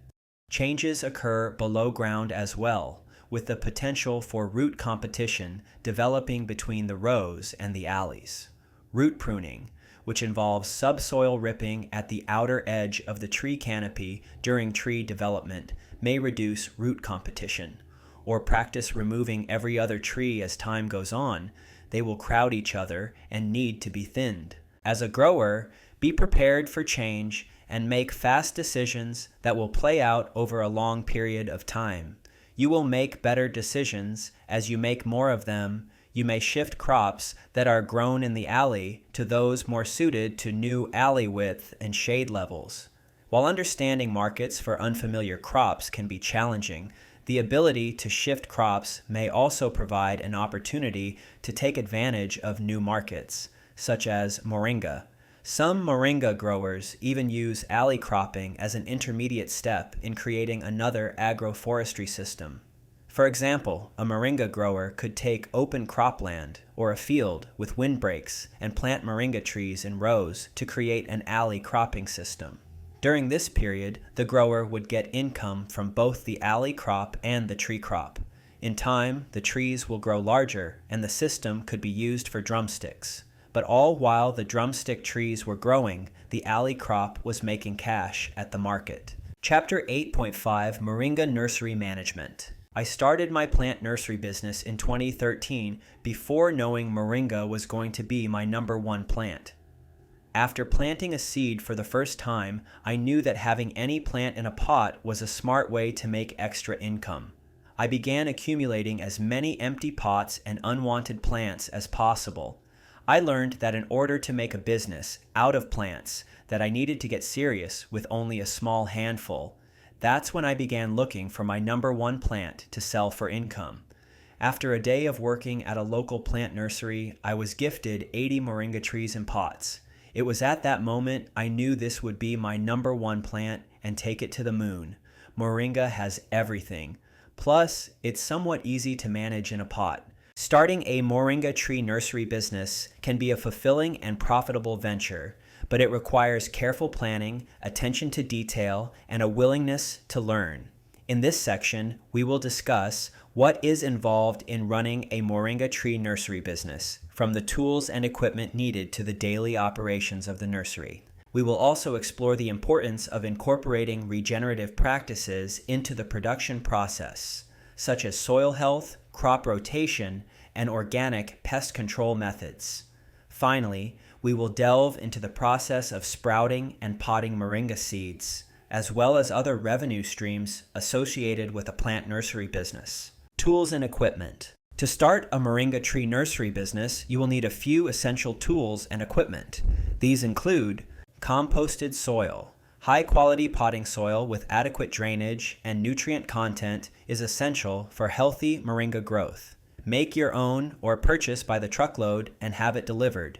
Changes occur below ground as well. with the potential for root competition developing between the rows and the alleys. Root pruning, which involves subsoil ripping at the outer edge of the tree canopy during tree development, may reduce root competition. Or practice removing every other tree as time goes on. They will crowd each other and need to be thinned. As a grower, be prepared for change and make fast decisions that will play out over a long period of time. You will make better decisions as you make more of them. You may shift crops that are grown in the alley to those more suited to new alley width and shade levels. While understanding markets for unfamiliar crops can be challenging, the ability to shift crops may also provide an opportunity to take advantage of new markets, such as moringa. Some moringa growers even use alley cropping as an intermediate step in creating another agroforestry system. For example, a moringa grower could take open cropland or a field with windbreaks and plant moringa trees in rows to create an alley cropping system. During this period, the grower would get income from both the alley crop and the tree crop. In time, the trees will grow larger and the system could be used for drumsticks. But all while the drumstick trees were growing, the alley crop was making cash at the market. Chapter 8.5 Moringa Nursery Management. I started my plant nursery business in 2013 before knowing moringa was going to be my #1 plant. After planting a seed for the first time, I knew that having any plant in a pot was a smart way to make extra income. I began accumulating as many empty pots and unwanted plants as possible. I learned that in order to make a business out of plants, that I needed to get serious with only a small handful. That's when I began looking for my #1 plant to sell for income. After a day of working at a local plant nursery, I was gifted 80 moringa trees in pots. It was at that moment I knew this would be my #1 plant and take it to the moon. Moringa has everything. Plus, it's somewhat easy to manage in a pot. Starting a moringa tree nursery business can be a fulfilling and profitable venture, but it requires careful planning, attention to detail, and a willingness to learn. In this section, we will discuss what is involved in running a moringa tree nursery business, from the tools and equipment needed to the daily operations of the nursery. We will also explore the importance of incorporating regenerative practices into the production process, such as soil health, crop rotation, and organic pest control methods. Finally, we will delve into the process of sprouting and potting moringa seeds, as well as other revenue streams associated with a plant nursery business. Tools and equipment. To start a moringa tree nursery business, you will need a few essential tools and equipment. These include composted soil. High-quality potting soil with adequate drainage and nutrient content is essential for healthy moringa growth. Make your own or purchase by the truckload and have it delivered.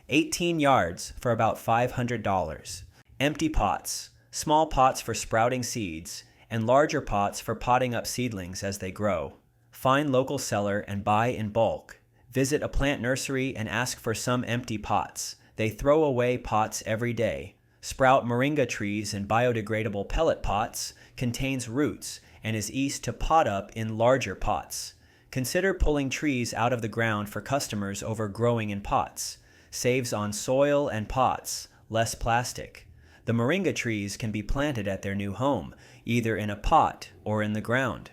18 yards for about $500. Empty pots. Small pots for sprouting seeds, and larger pots for potting up seedlings as they grow. Find local seller and buy in bulk. Visit a plant nursery and ask for some empty pots. They throw away pots every day. Sprout moringa trees in biodegradable pellet pots, contains roots, and is easy to pot up in larger pots. Consider pulling trees out of the ground for customers over growing in pots. Saves on soil and pots, less plastic. The moringa trees can be planted at their new home, either in a pot or in the ground.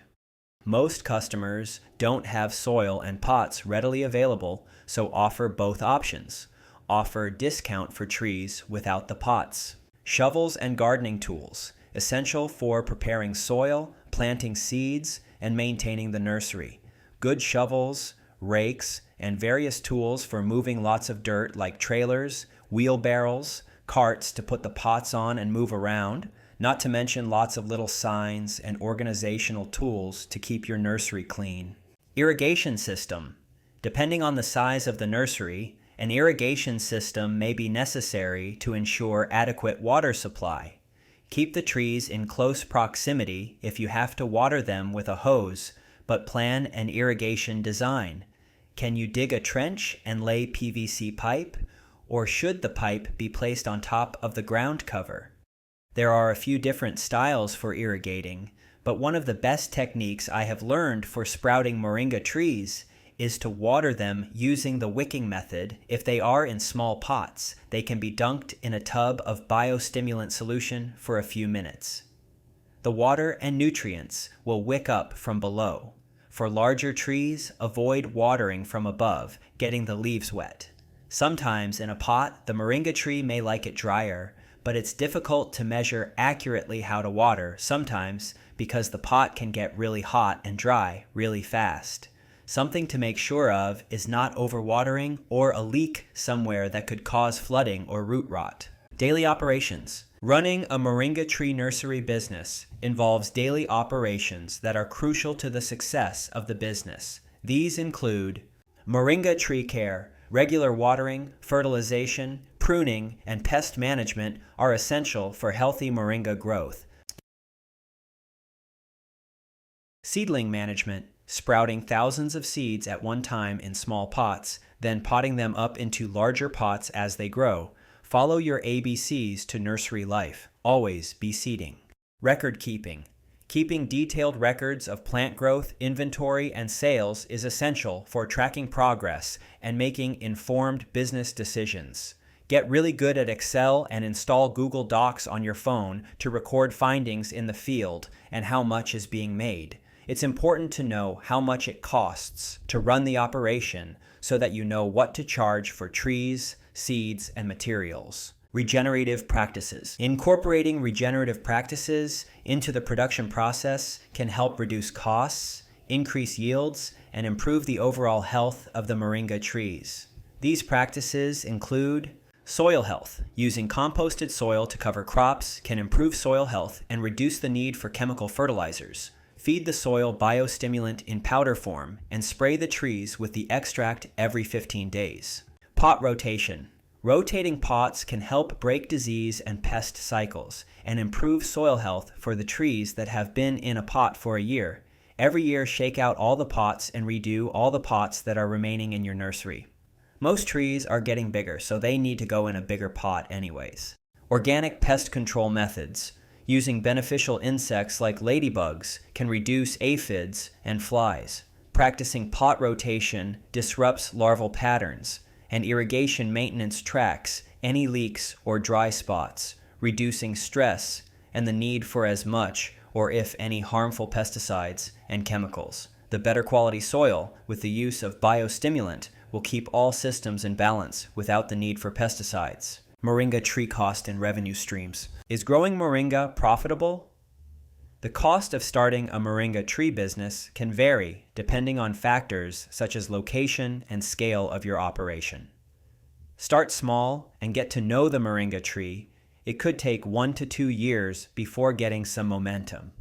Most customers don't have soil and pots readily available, so offer both options. Offer discount for trees without the pots. Shovels and gardening tools, essential for preparing soil, planting seeds, and maintaining the nursery. Good shovels, rakes, and various tools for moving lots of dirt like trailers, wheelbarrows, carts to put the pots on and move around, not to mention lots of little signs and organizational tools to keep your nursery clean. Irrigation system. Depending on the size of the nursery, an irrigation system may be necessary to ensure adequate water supply. Keep the trees in close proximity if you have to water them with a hose, but plan an irrigation design. Can you dig a trench and lay PVC pipe, or should the pipe be placed on top of the ground cover? There are a few different styles for irrigating, but one of the best techniques I have learned for sprouting moringa trees is to water them using the wicking method. If they are in small pots, they can be dunked in a tub of biostimulant solution for a few minutes. The water and nutrients will wick up from below. For larger trees, avoid watering from above, getting the leaves wet. Sometimes in a pot, the moringa tree may like it drier, but it's difficult to measure accurately how to water sometimes because the pot can get really hot and dry really fast. Something to make sure of is not overwatering or a leak somewhere that could cause flooding or root rot. Daily operations. Running a moringa tree nursery business involves daily operations that are crucial to the success of the business. These include moringa tree care. Regular watering, fertilization, pruning, and pest management are essential for healthy moringa growth. Seedling management. Sprouting thousands of seeds at one time in small pots, then potting them up into larger pots as they grow. Follow your ABCs to nursery life. Always be seeding. Record keeping. Keeping detailed records of plant growth, inventory, and sales is essential for tracking progress and making informed business decisions. Get really good at Excel and install Google Docs on your phone to record findings in the field and how much is being made. It's important to know how much it costs to run the operation so that you know what to charge for trees, seeds, and materials. Regenerative practices. Incorporating regenerative practices into the production process can help reduce costs, increase yields, and improve the overall health of the moringa trees. These practices include soil health. Using composted soil to cover crops can improve soil health and reduce the need for chemical fertilizers. Feed the soil biostimulant in powder form and spray the trees with the extract every 15 days. Pot rotation. Rotating pots can help break disease and pest cycles and improve soil health for the trees that have been in a pot for a year. Every year, shake out all the pots and redo all the pots that are remaining in your nursery. Most trees are getting bigger, so they need to go in a bigger pot anyways. Organic pest control methods. Using beneficial insects like ladybugs can reduce aphids and flies. Practicing pot rotation disrupts larval patterns, and irrigation maintenance tracks any leaks or dry spots, reducing stress and the need for as much or if any harmful pesticides and chemicals. The better quality soil with the use of biostimulant will keep all systems in balance without the need for pesticides. Moringa tree cost and revenue streams. Is growing moringa profitable? The cost of starting a moringa tree business can vary depending on factors such as location and scale of your operation. Start small and get to know the moringa tree. It could take 1 to 2 years before getting some momentum.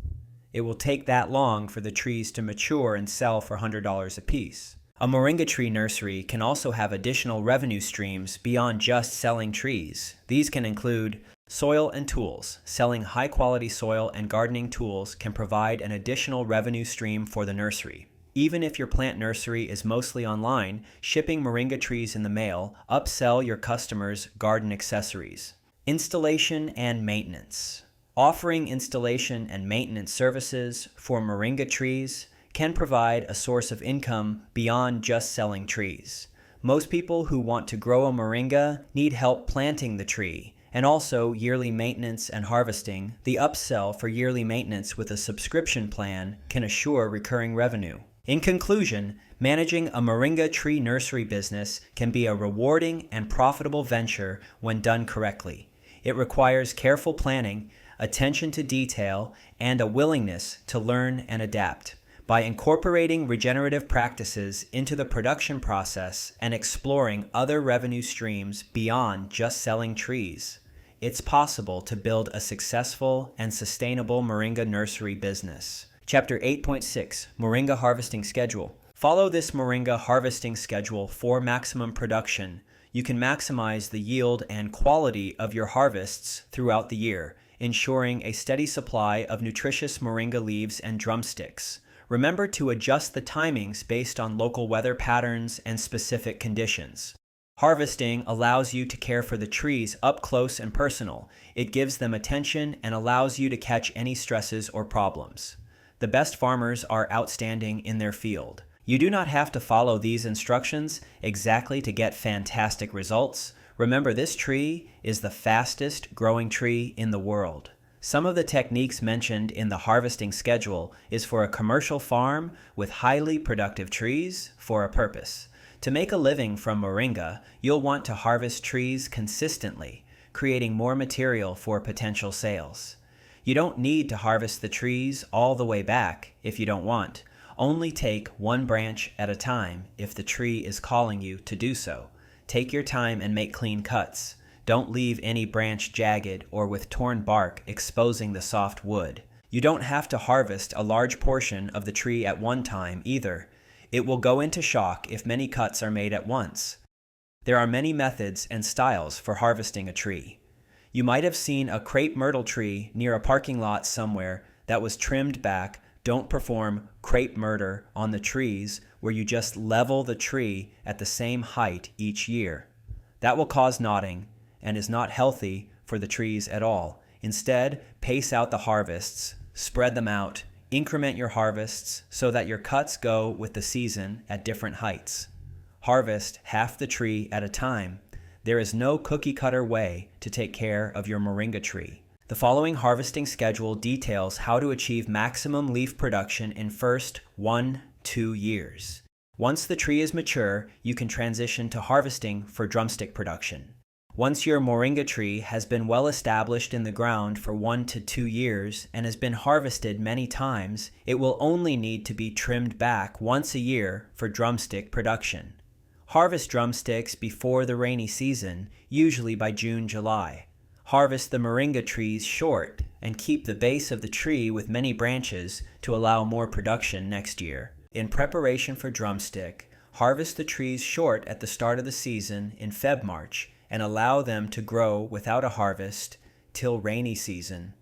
It will take that long for the trees to mature and sell for $100 a piece. A moringa tree nursery can also have additional revenue streams beyond just selling trees. These can include soil and tools. Selling high-quality soil and gardening tools can provide an additional revenue stream for the nursery. Even if your plant nursery is mostly online, shipping moringa trees in the mail, upsell your customers' garden accessories. Installation and maintenance. Offering installation and maintenance services for moringa trees can provide a source of income beyond just selling trees. Most people who want to grow a moringa need help planting the tree, and also yearly maintenance and harvesting. The upsell for yearly maintenance with a subscription plan can assure recurring revenue. In conclusion, managing a moringa tree nursery business can be a rewarding and profitable venture when done correctly. It requires careful planning, attention to detail, and a willingness to learn and adapt. By incorporating regenerative practices into the production process and exploring other revenue streams beyond just selling trees, it's possible to build a successful and sustainable moringa nursery business. Chapter 8.6, Moringa Harvesting Schedule. Follow this moringa harvesting schedule for maximum production. You can maximize the yield and quality of your harvests throughout the year, ensuring a steady supply of nutritious moringa leaves and drumsticks. Remember to adjust the timings based on local weather patterns and specific conditions. Harvesting allows you to care for the trees up close and personal. It gives them attention and allows you to catch any stresses or problems. The best farmers are outstanding in their field. You do not have to follow these instructions exactly to get fantastic results. Remember, this tree is the fastest growing tree in the world. Some of the techniques mentioned in the harvesting schedule is for a commercial farm with highly productive trees for a purpose. To make a living from moringa, you'll want to harvest trees consistently, creating more material for potential sales. You don't need to harvest the trees all the way back if you don't want. Only take one branch at a time if the tree is calling you to do so. Take your time and make clean cuts. Don't leave any branch jagged or with torn bark exposing the soft wood. You don't have to harvest a large portion of the tree at one time either. It will go into shock if many cuts are made at once. There are many methods and styles for harvesting a tree. You might have seen a crepe myrtle tree near a parking lot somewhere that was trimmed back. Don't perform crepe murder on the trees where you just level the tree at the same height each year. That will cause knotting and is not healthy for the trees at all. Instead, pace out the harvests, spread them out, increment your harvests so that your cuts go with the season at different heights. Harvest half the tree at a time. There is no cookie-cutter way to take care of your moringa tree. The following harvesting schedule details how to achieve maximum leaf production in first 1-2 years. Once the tree is mature, you can transition to harvesting for drumstick production. Once your moringa tree has been well established in the ground for 1 to 2 years and has been harvested many times, it will only need to be trimmed back once a year for drumstick production. Harvest drumsticks before the rainy season, usually by June-July. Harvest the moringa trees short and keep the base of the tree with many branches to allow more production next year. In preparation for drumstick, harvest the trees short at the start of the season in Feb-March and allow them to grow without a harvest till rainy season.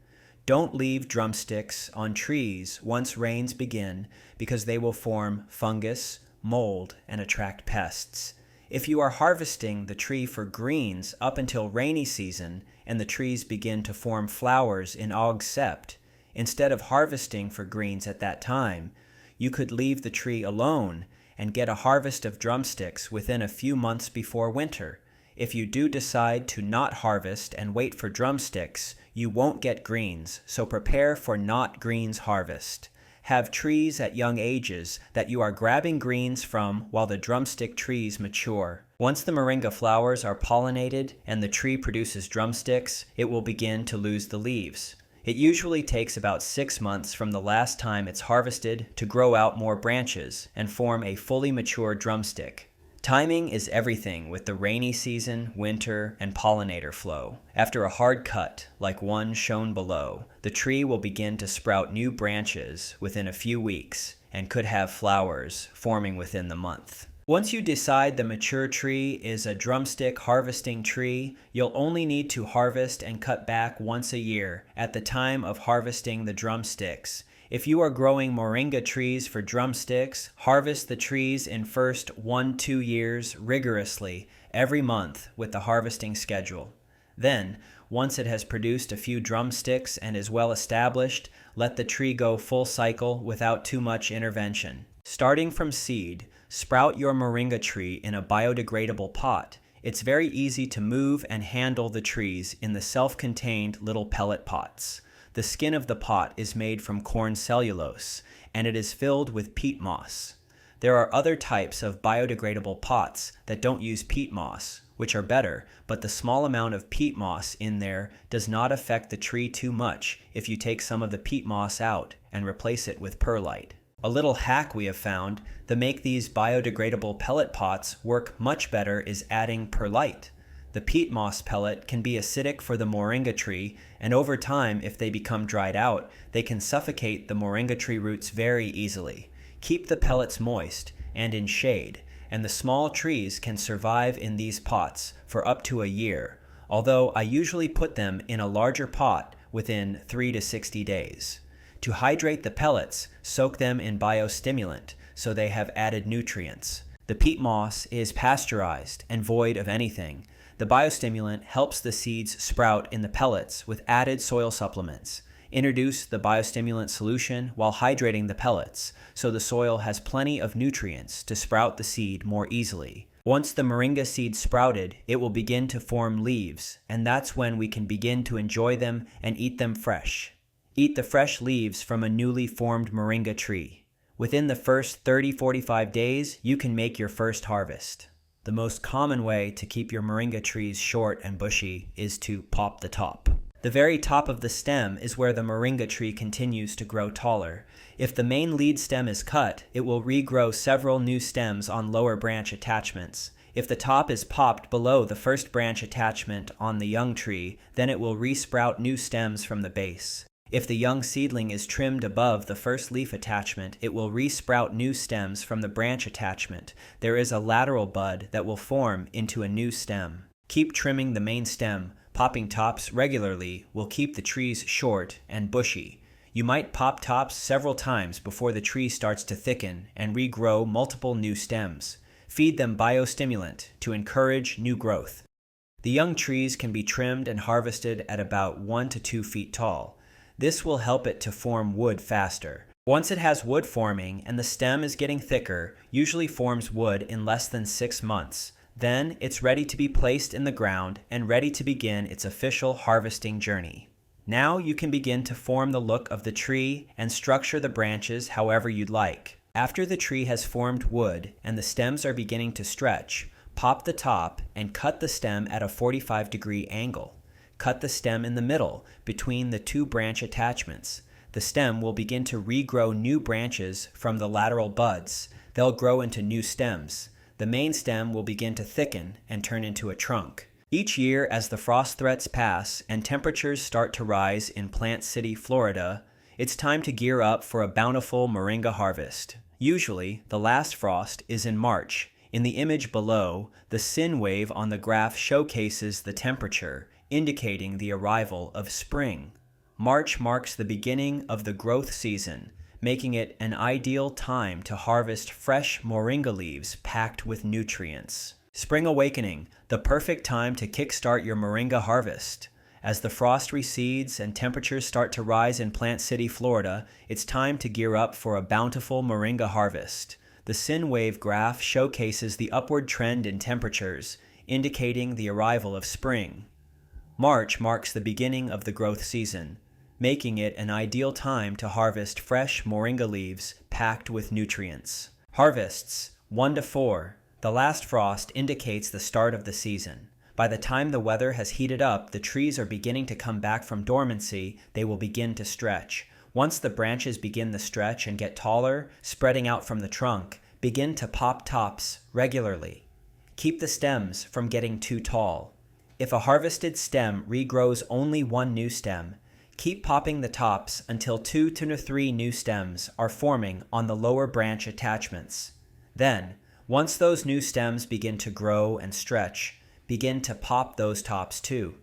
Don't leave drumsticks on trees once rains begin because they will form fungus, mold, and attract pests. If you are harvesting the tree for greens up until rainy season and the trees begin to form flowers in Aug-Sept, instead of harvesting for greens at that time, you could leave the tree alone and get a harvest of drumsticks within a few months before winter. If you do decide to not harvest and wait for drumsticks, you won't get greens, so prepare for not greens harvest. Have trees at young ages that you are grabbing greens from while the drumstick trees mature. Once the moringa flowers are pollinated and the tree produces drumsticks, it will begin to lose the leaves. It usually takes about 6 months from the last time it's harvested to grow out more branches and form a fully mature drumstick. Timing is everything with the rainy season, winter, and pollinator flow. After a hard cut, like one shown below, the tree will begin to sprout new branches within a few weeks and could have flowers forming within the month. Once you decide the mature tree is a drumstick harvesting tree, you'll only need to harvest and cut back once a year at the time of harvesting the drumsticks. If you are growing moringa trees for drumsticks, harvest the trees in first 1-2 years rigorously every month with the harvesting schedule. Then, once it has produced a few drumsticks and is well established, let the tree go full cycle without too much intervention. Starting from seed, sprout your moringa tree in a biodegradable pot. It's very easy to move and handle the trees in the self-contained little pellet pots. The skin of the pot is made from corn cellulose, and it is filled with peat moss. There are other types of biodegradable pots that don't use peat moss, which are better, but the small amount of peat moss in there does not affect the tree too much if you take some of the peat moss out and replace it with perlite. A little hack we have found that make these biodegradable pellet pots work much better is adding perlite. The peat moss pellet can be acidic for the moringa tree, and over time, if they become dried out, they can suffocate the moringa tree roots very easily. Keep the pellets moist and in shade, and the small trees can survive in these pots for up to a year, although I usually put them in a larger pot within 3 to 60 days. To hydrate the pellets, soak them in biostimulant so they have added nutrients. The peat moss is pasteurized and void of anything. The biostimulant helps the seeds sprout in the pellets with added soil supplements. Introduce the biostimulant solution while hydrating the pellets, so the soil has plenty of nutrients to sprout the seed more easily. Once the moringa seed sprouted, it will begin to form leaves, and that's when we can begin to enjoy them and eat them fresh. Eat the fresh leaves from a newly formed moringa tree. Within the first 30-45 days, you can make your first harvest. The most common way to keep your moringa trees short and bushy is to pop the top. The very top of the stem is where the moringa tree continues to grow taller. If the main lead stem is cut, it will regrow several new stems on lower branch attachments. If the top is popped below the first branch attachment on the young tree, then it will resprout new stems from the base. If the young seedling is trimmed above the first leaf attachment, it will resprout new stems from the branch attachment. There is a lateral bud that will form into a new stem. Keep trimming the main stem. Popping tops regularly will keep the trees short and bushy. You might pop tops several times before the tree starts to thicken and regrow multiple new stems. Feed them biostimulant to encourage new growth. The young trees can be trimmed and harvested at about 1 to 2 feet tall. This will help it to form wood faster. Once it has wood forming and the stem is getting thicker, usually forms wood in less than 6 months. Then it's ready to be placed in the ground and ready to begin its official harvesting journey. Now you can begin to form the look of the tree and structure the branches however you'd like. After the tree has formed wood and the stems are beginning to stretch, pop the top and cut the stem at a 45-degree angle. Cut the stem in the middle between the 2 branch attachments. The stem will begin to regrow new branches from the lateral buds. They'll grow into new stems. The main stem will begin to thicken and turn into a trunk. Each year, as the frost threats pass and temperatures start to rise in Plant City, Florida, it's time to gear up for a bountiful moringa harvest. Usually, the last frost is in March. In the image below, the sin wave on the graph showcases the temperature, indicating the arrival of spring. March marks the beginning of the growth season, making it an ideal time to harvest fresh moringa leaves packed with nutrients. Spring awakening, the perfect time to kickstart your moringa harvest. As the frost recedes and temperatures start to rise in Plant City, Florida, it's time to gear up for a bountiful moringa harvest. The sin wave graph showcases the upward trend in temperatures, indicating the arrival of spring. March marks the beginning of the growth season, making it an ideal time to harvest fresh moringa leaves packed with nutrients. Harvests 1 to 4. The last frost indicates the start of the season. By the time the weather has heated up, the trees are beginning to come back from dormancy. They will begin to stretch. Once the branches begin the stretch and get taller, spreading out from the trunk, begin to pop tops regularly. Keep the stems from getting too tall. If a harvested stem regrows only 1 new stem, keep popping the tops until 2 to 3 new stems are forming on the lower branch attachments. Then, once those new stems begin to grow and stretch, begin to pop those tops too.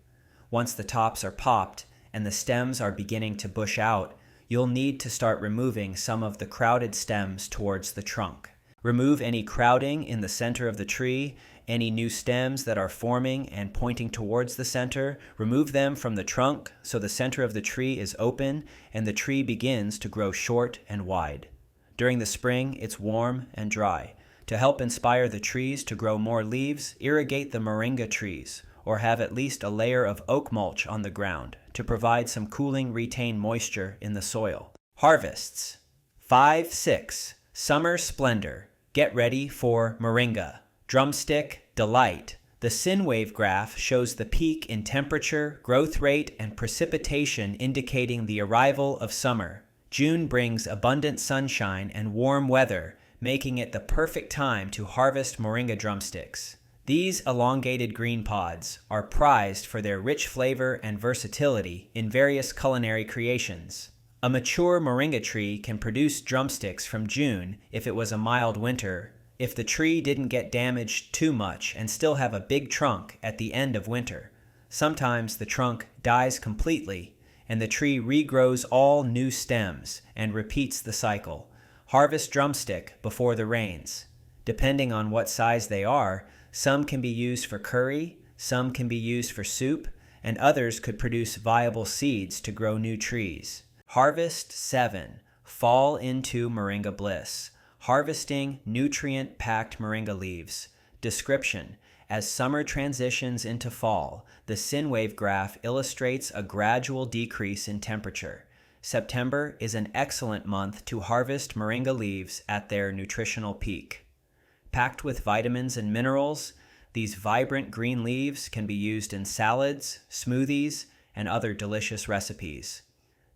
Once the tops are popped and the stems are beginning to bush out, you'll need to start removing some of the crowded stems towards the trunk. Remove any crowding in the center of the tree, any new stems that are forming and pointing towards the center. Remove them from the trunk so the center of the tree is open and the tree begins to grow short and wide. During the spring, it's warm and dry. To help inspire the trees to grow more leaves, irrigate the moringa trees, or have at least a layer of oak mulch on the ground to provide some cooling retained moisture in the soil. Harvests 5, 6. Summer splendor. Get ready for moringa. Drumstick delight. The sin wave graph shows the peak in temperature, growth rate, and precipitation indicating the arrival of summer. June brings abundant sunshine and warm weather, making it the perfect time to harvest moringa drumsticks. These elongated green pods are prized for their rich flavor and versatility in various culinary creations. A mature moringa tree can produce drumsticks from June if it was a mild winter, if the tree didn't get damaged too much and still have a big trunk at the end of winter. Sometimes the trunk dies completely and the tree regrows all new stems and repeats the cycle. Harvest drumstick before the rains. Depending on what size they are, some can be used for curry, some can be used for soup, and others could produce viable seeds to grow new trees. Harvest 7. Fall into Moringa bliss. Harvesting nutrient-packed moringa leaves. Description: as summer transitions into fall, the sine wave graph illustrates a gradual decrease in temperature. September is an excellent month to harvest moringa leaves at their nutritional peak. Packed with vitamins and minerals, these vibrant green leaves can be used in salads, smoothies, and other delicious recipes.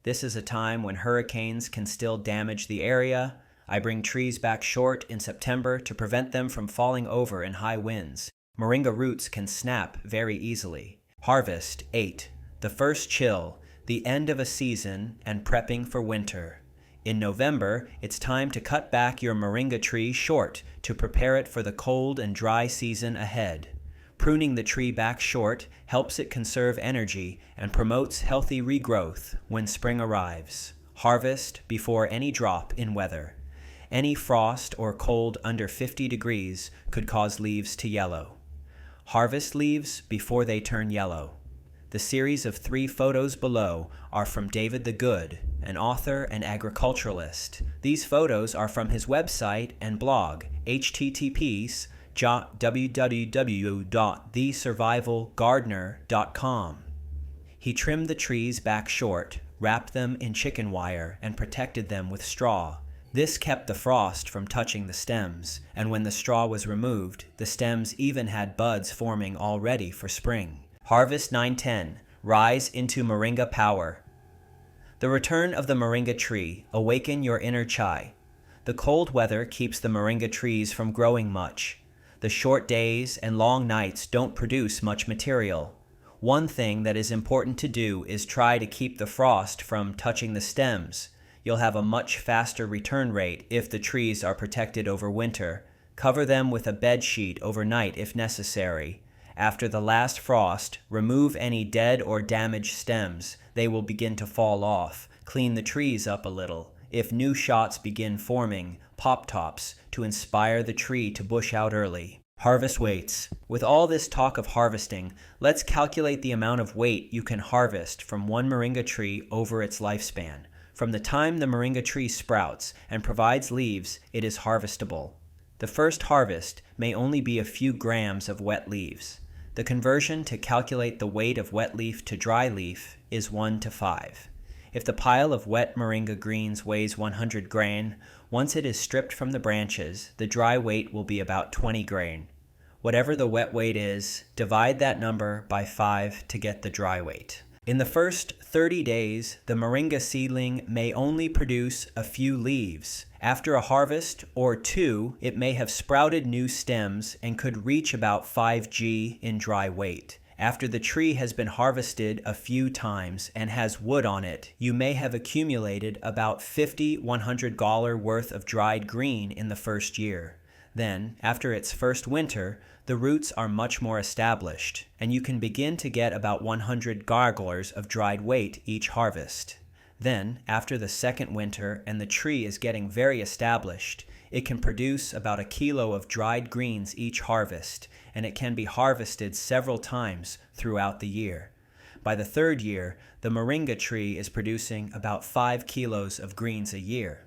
This is a time when hurricanes can still damage the area. I bring trees back short in September to prevent them from falling over in high winds. Moringa roots can snap very easily. Harvest 8. The first chill, the end of a season, and prepping for winter. In November, it's time to cut back your moringa tree short to prepare it for the cold and dry season ahead. Pruning the tree back short helps it conserve energy and promotes healthy regrowth when spring arrives. Harvest before any drop in weather. Any frost or cold under 50 degrees could cause leaves to yellow. Harvest leaves before they turn yellow. The series of 3 photos below are from David the Good, an author and agriculturalist. These photos are from his website and blog, https://www.thesurvivalgardener.com. He trimmed the trees back short, wrapped them in chicken wire, and protected them with straw. This kept the frost from touching the stems, and when the straw was removed, the stems even had buds forming already for spring. Harvest 9:10. Rise into Moringa power. The return of the moringa tree. Awaken your inner chai. The cold weather keeps the moringa trees from growing much. The short days and long nights don't produce much material. One thing that is important to do is try to keep the frost from touching the stems. You'll have a much faster return rate if the trees are protected over winter. Cover them with a bed sheet overnight if necessary. After the last frost, remove any dead or damaged stems. They will begin to fall off. Clean the trees up a little. If new shots begin forming, pop tops, to inspire the tree to bush out early. Harvest weights. With all this talk of harvesting, let's calculate the amount of weight you can harvest from one moringa tree over its lifespan. From the time the moringa tree sprouts and provides leaves, it is harvestable. The first harvest may only be a few grams of wet leaves. The conversion to calculate the weight of wet leaf to dry leaf is 1 to 5. If the pile of wet moringa greens weighs 100 grain, once it is stripped from the branches, the dry weight will be about 20 grain. Whatever the wet weight is, divide that number by 5 to get the dry weight. In the first 30 days, the moringa seedling may only produce a few leaves. After a harvest or 2, it may have sprouted new stems and could reach about 5 g in dry weight. After the tree has been harvested a few times and has wood on it, you may have accumulated about $50–100 worth of dried green in the first year. Then, after its first winter, the roots are much more established, and you can begin to get about 100 garglers of dried weight each harvest. Then, after the second winter and the tree is getting very established, it can produce about 1 kilo of dried greens each harvest, and it can be harvested several times throughout the year. By the third year, the moringa tree is producing about 5 kilos of greens a year.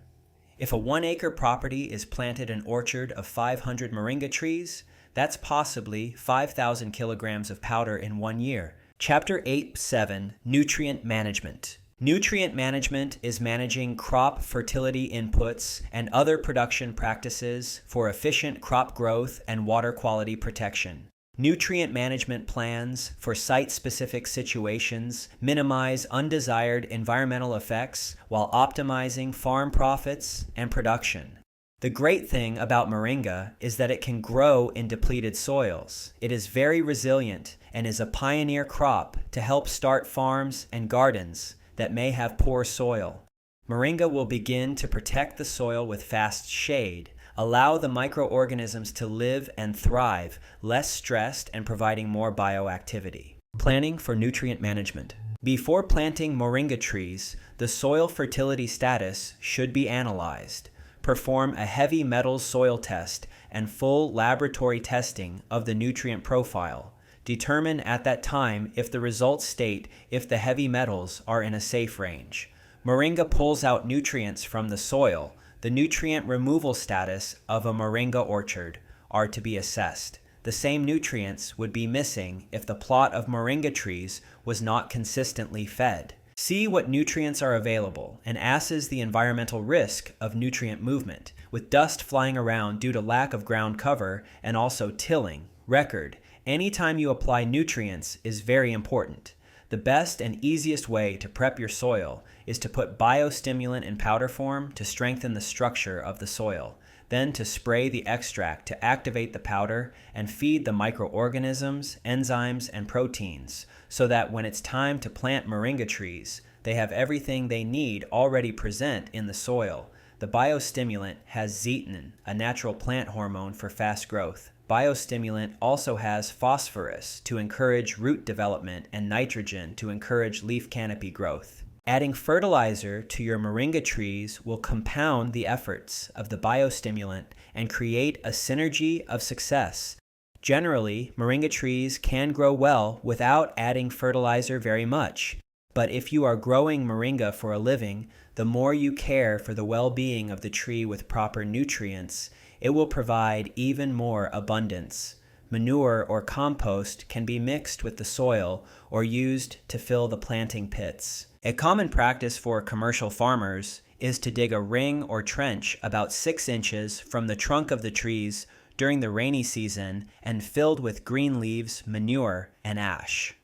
If a 1-acre property is planted an orchard of 500 moringa trees, that's possibly 5,000 kilograms of powder in 1 year. Chapter 8.7 Nutrient Management. Nutrient management is managing crop fertility inputs and other production practices for efficient crop growth and water quality protection. Nutrient management plans for site-specific situations minimize undesired environmental effects while optimizing farm profits and production. The great thing about moringa is that it can grow in depleted soils. It is very resilient and is a pioneer crop to help start farms and gardens that may have poor soil. Moringa will begin to protect the soil with fast shade, allow the microorganisms to live and thrive, less stressed and providing more bioactivity. Planning for nutrient management. Before planting moringa trees, the soil fertility status should be analyzed. Perform a heavy metals soil test and full laboratory testing of the nutrient profile. Determine at that time if the results state if the heavy metals are in a safe range. Moringa pulls out nutrients from the soil. The nutrient removal status of a moringa orchard are to be assessed. The same nutrients would be missing if the plot of moringa trees was not consistently fed. See what nutrients are available and assess the environmental risk of nutrient movement, with dust flying around due to lack of ground cover and also tilling. Record: anytime you apply nutrients is very important. The best and easiest way to prep your soil is to put biostimulant in powder form to strengthen the structure of the soil, then to spray the extract to activate the powder and feed the microorganisms, enzymes, and proteins, so that when it's time to plant moringa trees, they have everything they need already present in the soil. The biostimulant has zeatin, a natural plant hormone for fast growth. Biostimulant also has phosphorus to encourage root development and nitrogen to encourage leaf canopy growth. Adding fertilizer to your moringa trees will compound the efforts of the biostimulant and create a synergy of success. Generally, moringa trees can grow well without adding fertilizer very much. But if you are growing moringa for a living, the more you care for the well-being of the tree with proper nutrients, it will provide even more abundance. Manure or compost can be mixed with the soil or used to fill the planting pits. A common practice for commercial farmers is to dig a ring or trench about 6 inches from the trunk of the trees during the rainy season and filled with green leaves, manure, and ash.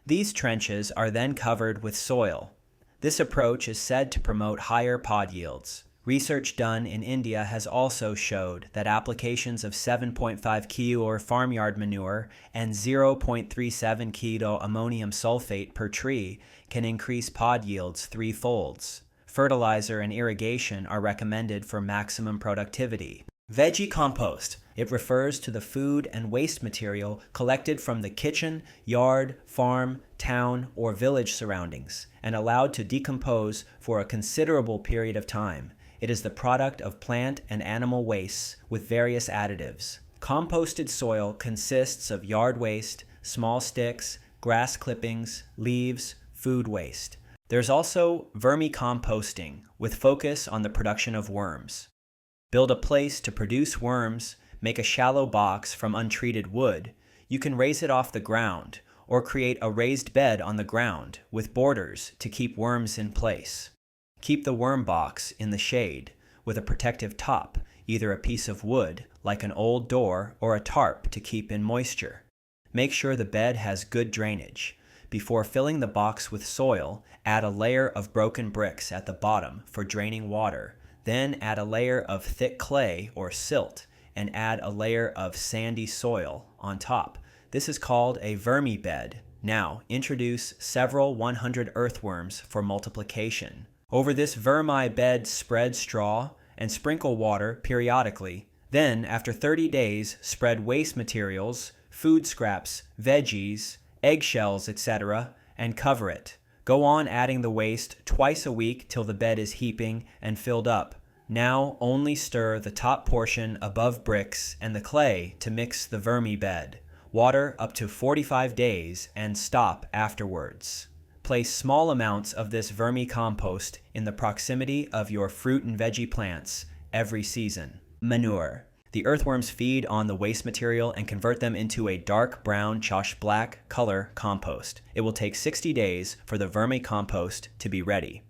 These trenches are then covered with soil. This approach is said to promote higher pod yields. Research done in India has also showed that applications of 7.5 kilo farmyard manure and 0.37 kilo ammonium sulfate per tree can increase pod yields 3-folds. Fertilizer and irrigation are recommended for maximum productivity. Veggie compost. It refers to the food and waste material collected from the kitchen, yard, farm, town, or village surroundings and allowed to decompose for a considerable period of time. It is the product of plant and animal wastes with various additives. Composted soil consists of yard waste, small sticks, grass clippings, leaves, food waste. There's also vermicomposting with focus on the production of worms. Build a place to produce worms, make a shallow box from untreated wood. You can raise it off the ground or create a raised bed on the ground with borders to keep worms in place. Keep the worm box in the shade with a protective top, either a piece of wood like an old door or a tarp to keep in moisture. Make sure the bed has good drainage. Before filling the box with soil, add a layer of broken bricks at the bottom for draining water. Then add a layer of thick clay or silt and add a layer of sandy soil on top. This is called a vermibed. Now, introduce several 100 earthworms for multiplication. Over this vermibed spread straw and sprinkle water periodically. Then, after 30 days, spread waste materials, food scraps, veggies, eggshells, etc., and cover it. Go on adding the waste twice a week till the bed is heaping and filled up. Now only stir the top portion above bricks and the clay to mix the vermibed. Water up to 45 days and stop afterwards. Place small amounts of this vermicompost in the proximity of your fruit and veggie plants every season. Manure. The earthworms feed on the waste material and convert them into a dark brown black color compost. It will take 60 days for the vermicompost to be ready.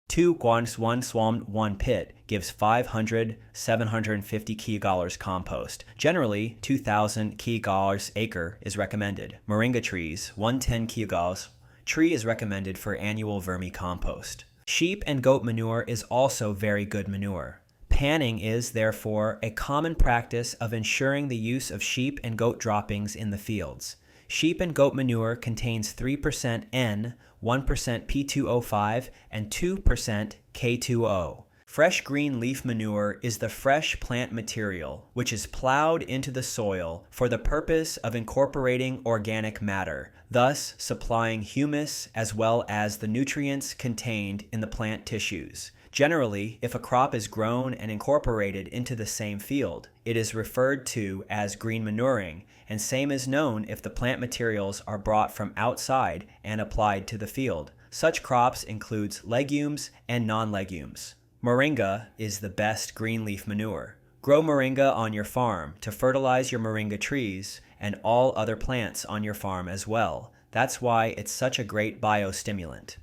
2 guans 1 swam 1 pit gives 750 kilograms compost. Generally, 2,000 kilograms acre is recommended. Moringa trees, 110 kilograms tree is recommended for annual vermicompost. Sheep and goat manure is also very good manure. Panning is, therefore, a common practice of ensuring the use of sheep and goat droppings in the fields. Sheep and goat manure contains 3% N, 1% P2O5, and 2% K2O. Fresh green leaf manure is the fresh plant material which is plowed into the soil for the purpose of incorporating organic matter, thus supplying humus as well as the nutrients contained in the plant tissues. Generally, if a crop is grown and incorporated into the same field, it is referred to as green manuring, and same is known if the plant materials are brought from outside and applied to the field. Such crops includes legumes and non-legumes. Moringa is the best green leaf manure. Grow moringa on your farm to fertilize your moringa trees and all other plants on your farm as well. That's why it's such a great biostimulant.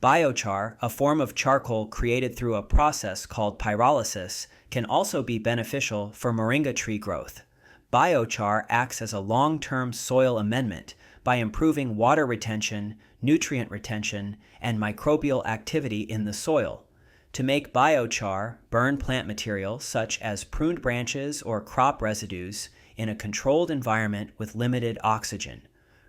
Biochar, a form of charcoal created through a process called pyrolysis, can also be beneficial for moringa tree growth. Biochar acts as a long-term soil amendment by improving water retention, nutrient retention, and microbial activity in the soil. To make biochar, burn plant material such as pruned branches or crop residues in a controlled environment with limited oxygen.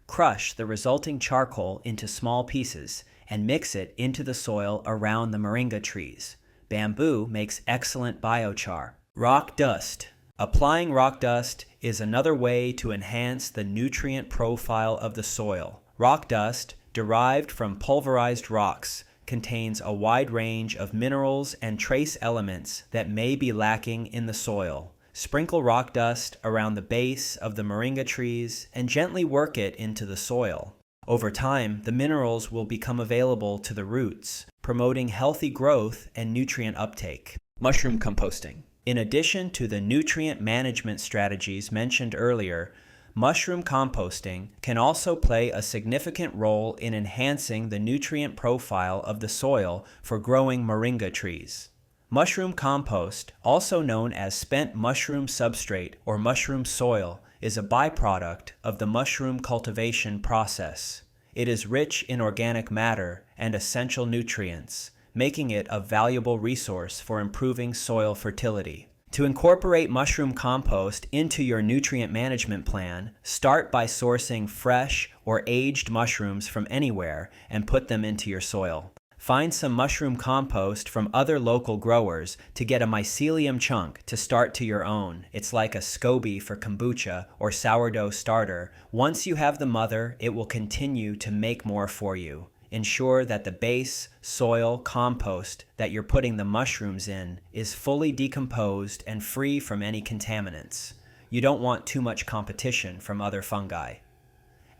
Crush the resulting charcoal into small pieces and mix it into the soil around the moringa trees. Bamboo makes excellent biochar. Rock dust. Applying rock dust is another way to enhance the nutrient profile of the soil. Rock dust, derived from pulverized rocks, contains a wide range of minerals and trace elements that may be lacking in the soil. Sprinkle rock dust around the base of the moringa trees and gently work it into the soil. Over time, the minerals will become available to the roots, promoting healthy growth and nutrient uptake. Mushroom composting. In addition to the nutrient management strategies mentioned earlier, mushroom composting can also play a significant role in enhancing the nutrient profile of the soil for growing moringa trees. Mushroom compost, also known as spent mushroom substrate or mushroom soil, is a byproduct of the mushroom cultivation process. It is rich in organic matter and essential nutrients, making it a valuable resource for improving soil fertility. To incorporate mushroom compost into your nutrient management plan, start by sourcing fresh or aged mushrooms from anywhere and put them into your soil. Find some mushroom compost from other local growers to get a mycelium chunk to start to your own. It's like a SCOBY for kombucha or sourdough starter. Once you have the mother, it will continue to make more for you. Ensure that the base soil compost that you're putting the mushrooms in is fully decomposed and free from any contaminants. You don't want too much competition from other fungi.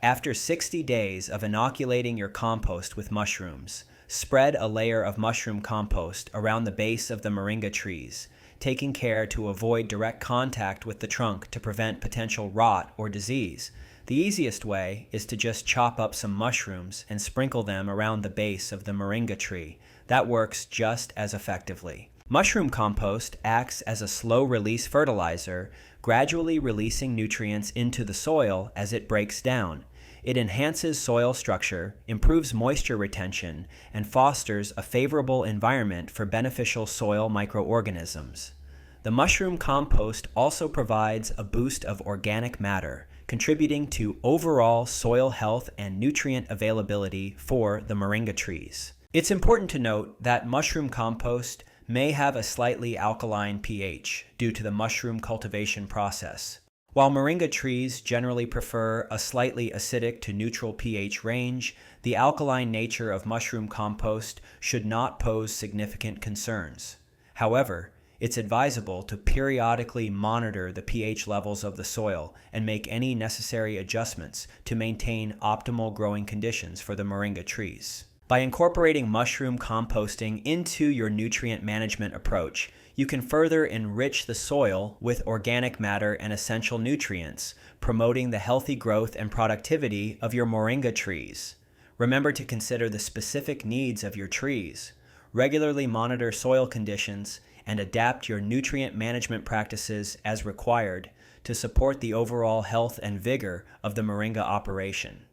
After 60 days of inoculating your compost with mushrooms, spread a layer of mushroom compost around the base of the moringa trees, taking care to avoid direct contact with the trunk to prevent potential rot or disease. The easiest way is to just chop up some mushrooms and sprinkle them around the base of the moringa tree. That works just as effectively. Mushroom compost acts as a slow-release fertilizer, gradually releasing nutrients into the soil as it breaks down. It enhances soil structure, improves moisture retention, and fosters a favorable environment for beneficial soil microorganisms. The mushroom compost also provides a boost of organic matter, contributing to overall soil health and nutrient availability for the moringa trees. It's important to note that mushroom compost may have a slightly alkaline pH due to the mushroom cultivation process. While moringa trees generally prefer a slightly acidic to neutral pH range, the alkaline nature of mushroom compost should not pose significant concerns. However, it's advisable to periodically monitor the pH levels of the soil and make any necessary adjustments to maintain optimal growing conditions for the moringa trees. By incorporating mushroom composting into your nutrient management approach, you can further enrich the soil with organic matter and essential nutrients, promoting the healthy growth and productivity of your moringa trees. Remember to consider the specific needs of your trees. Regularly monitor soil conditions and adapt your nutrient management practices as required to support the overall health and vigor of the moringa operation.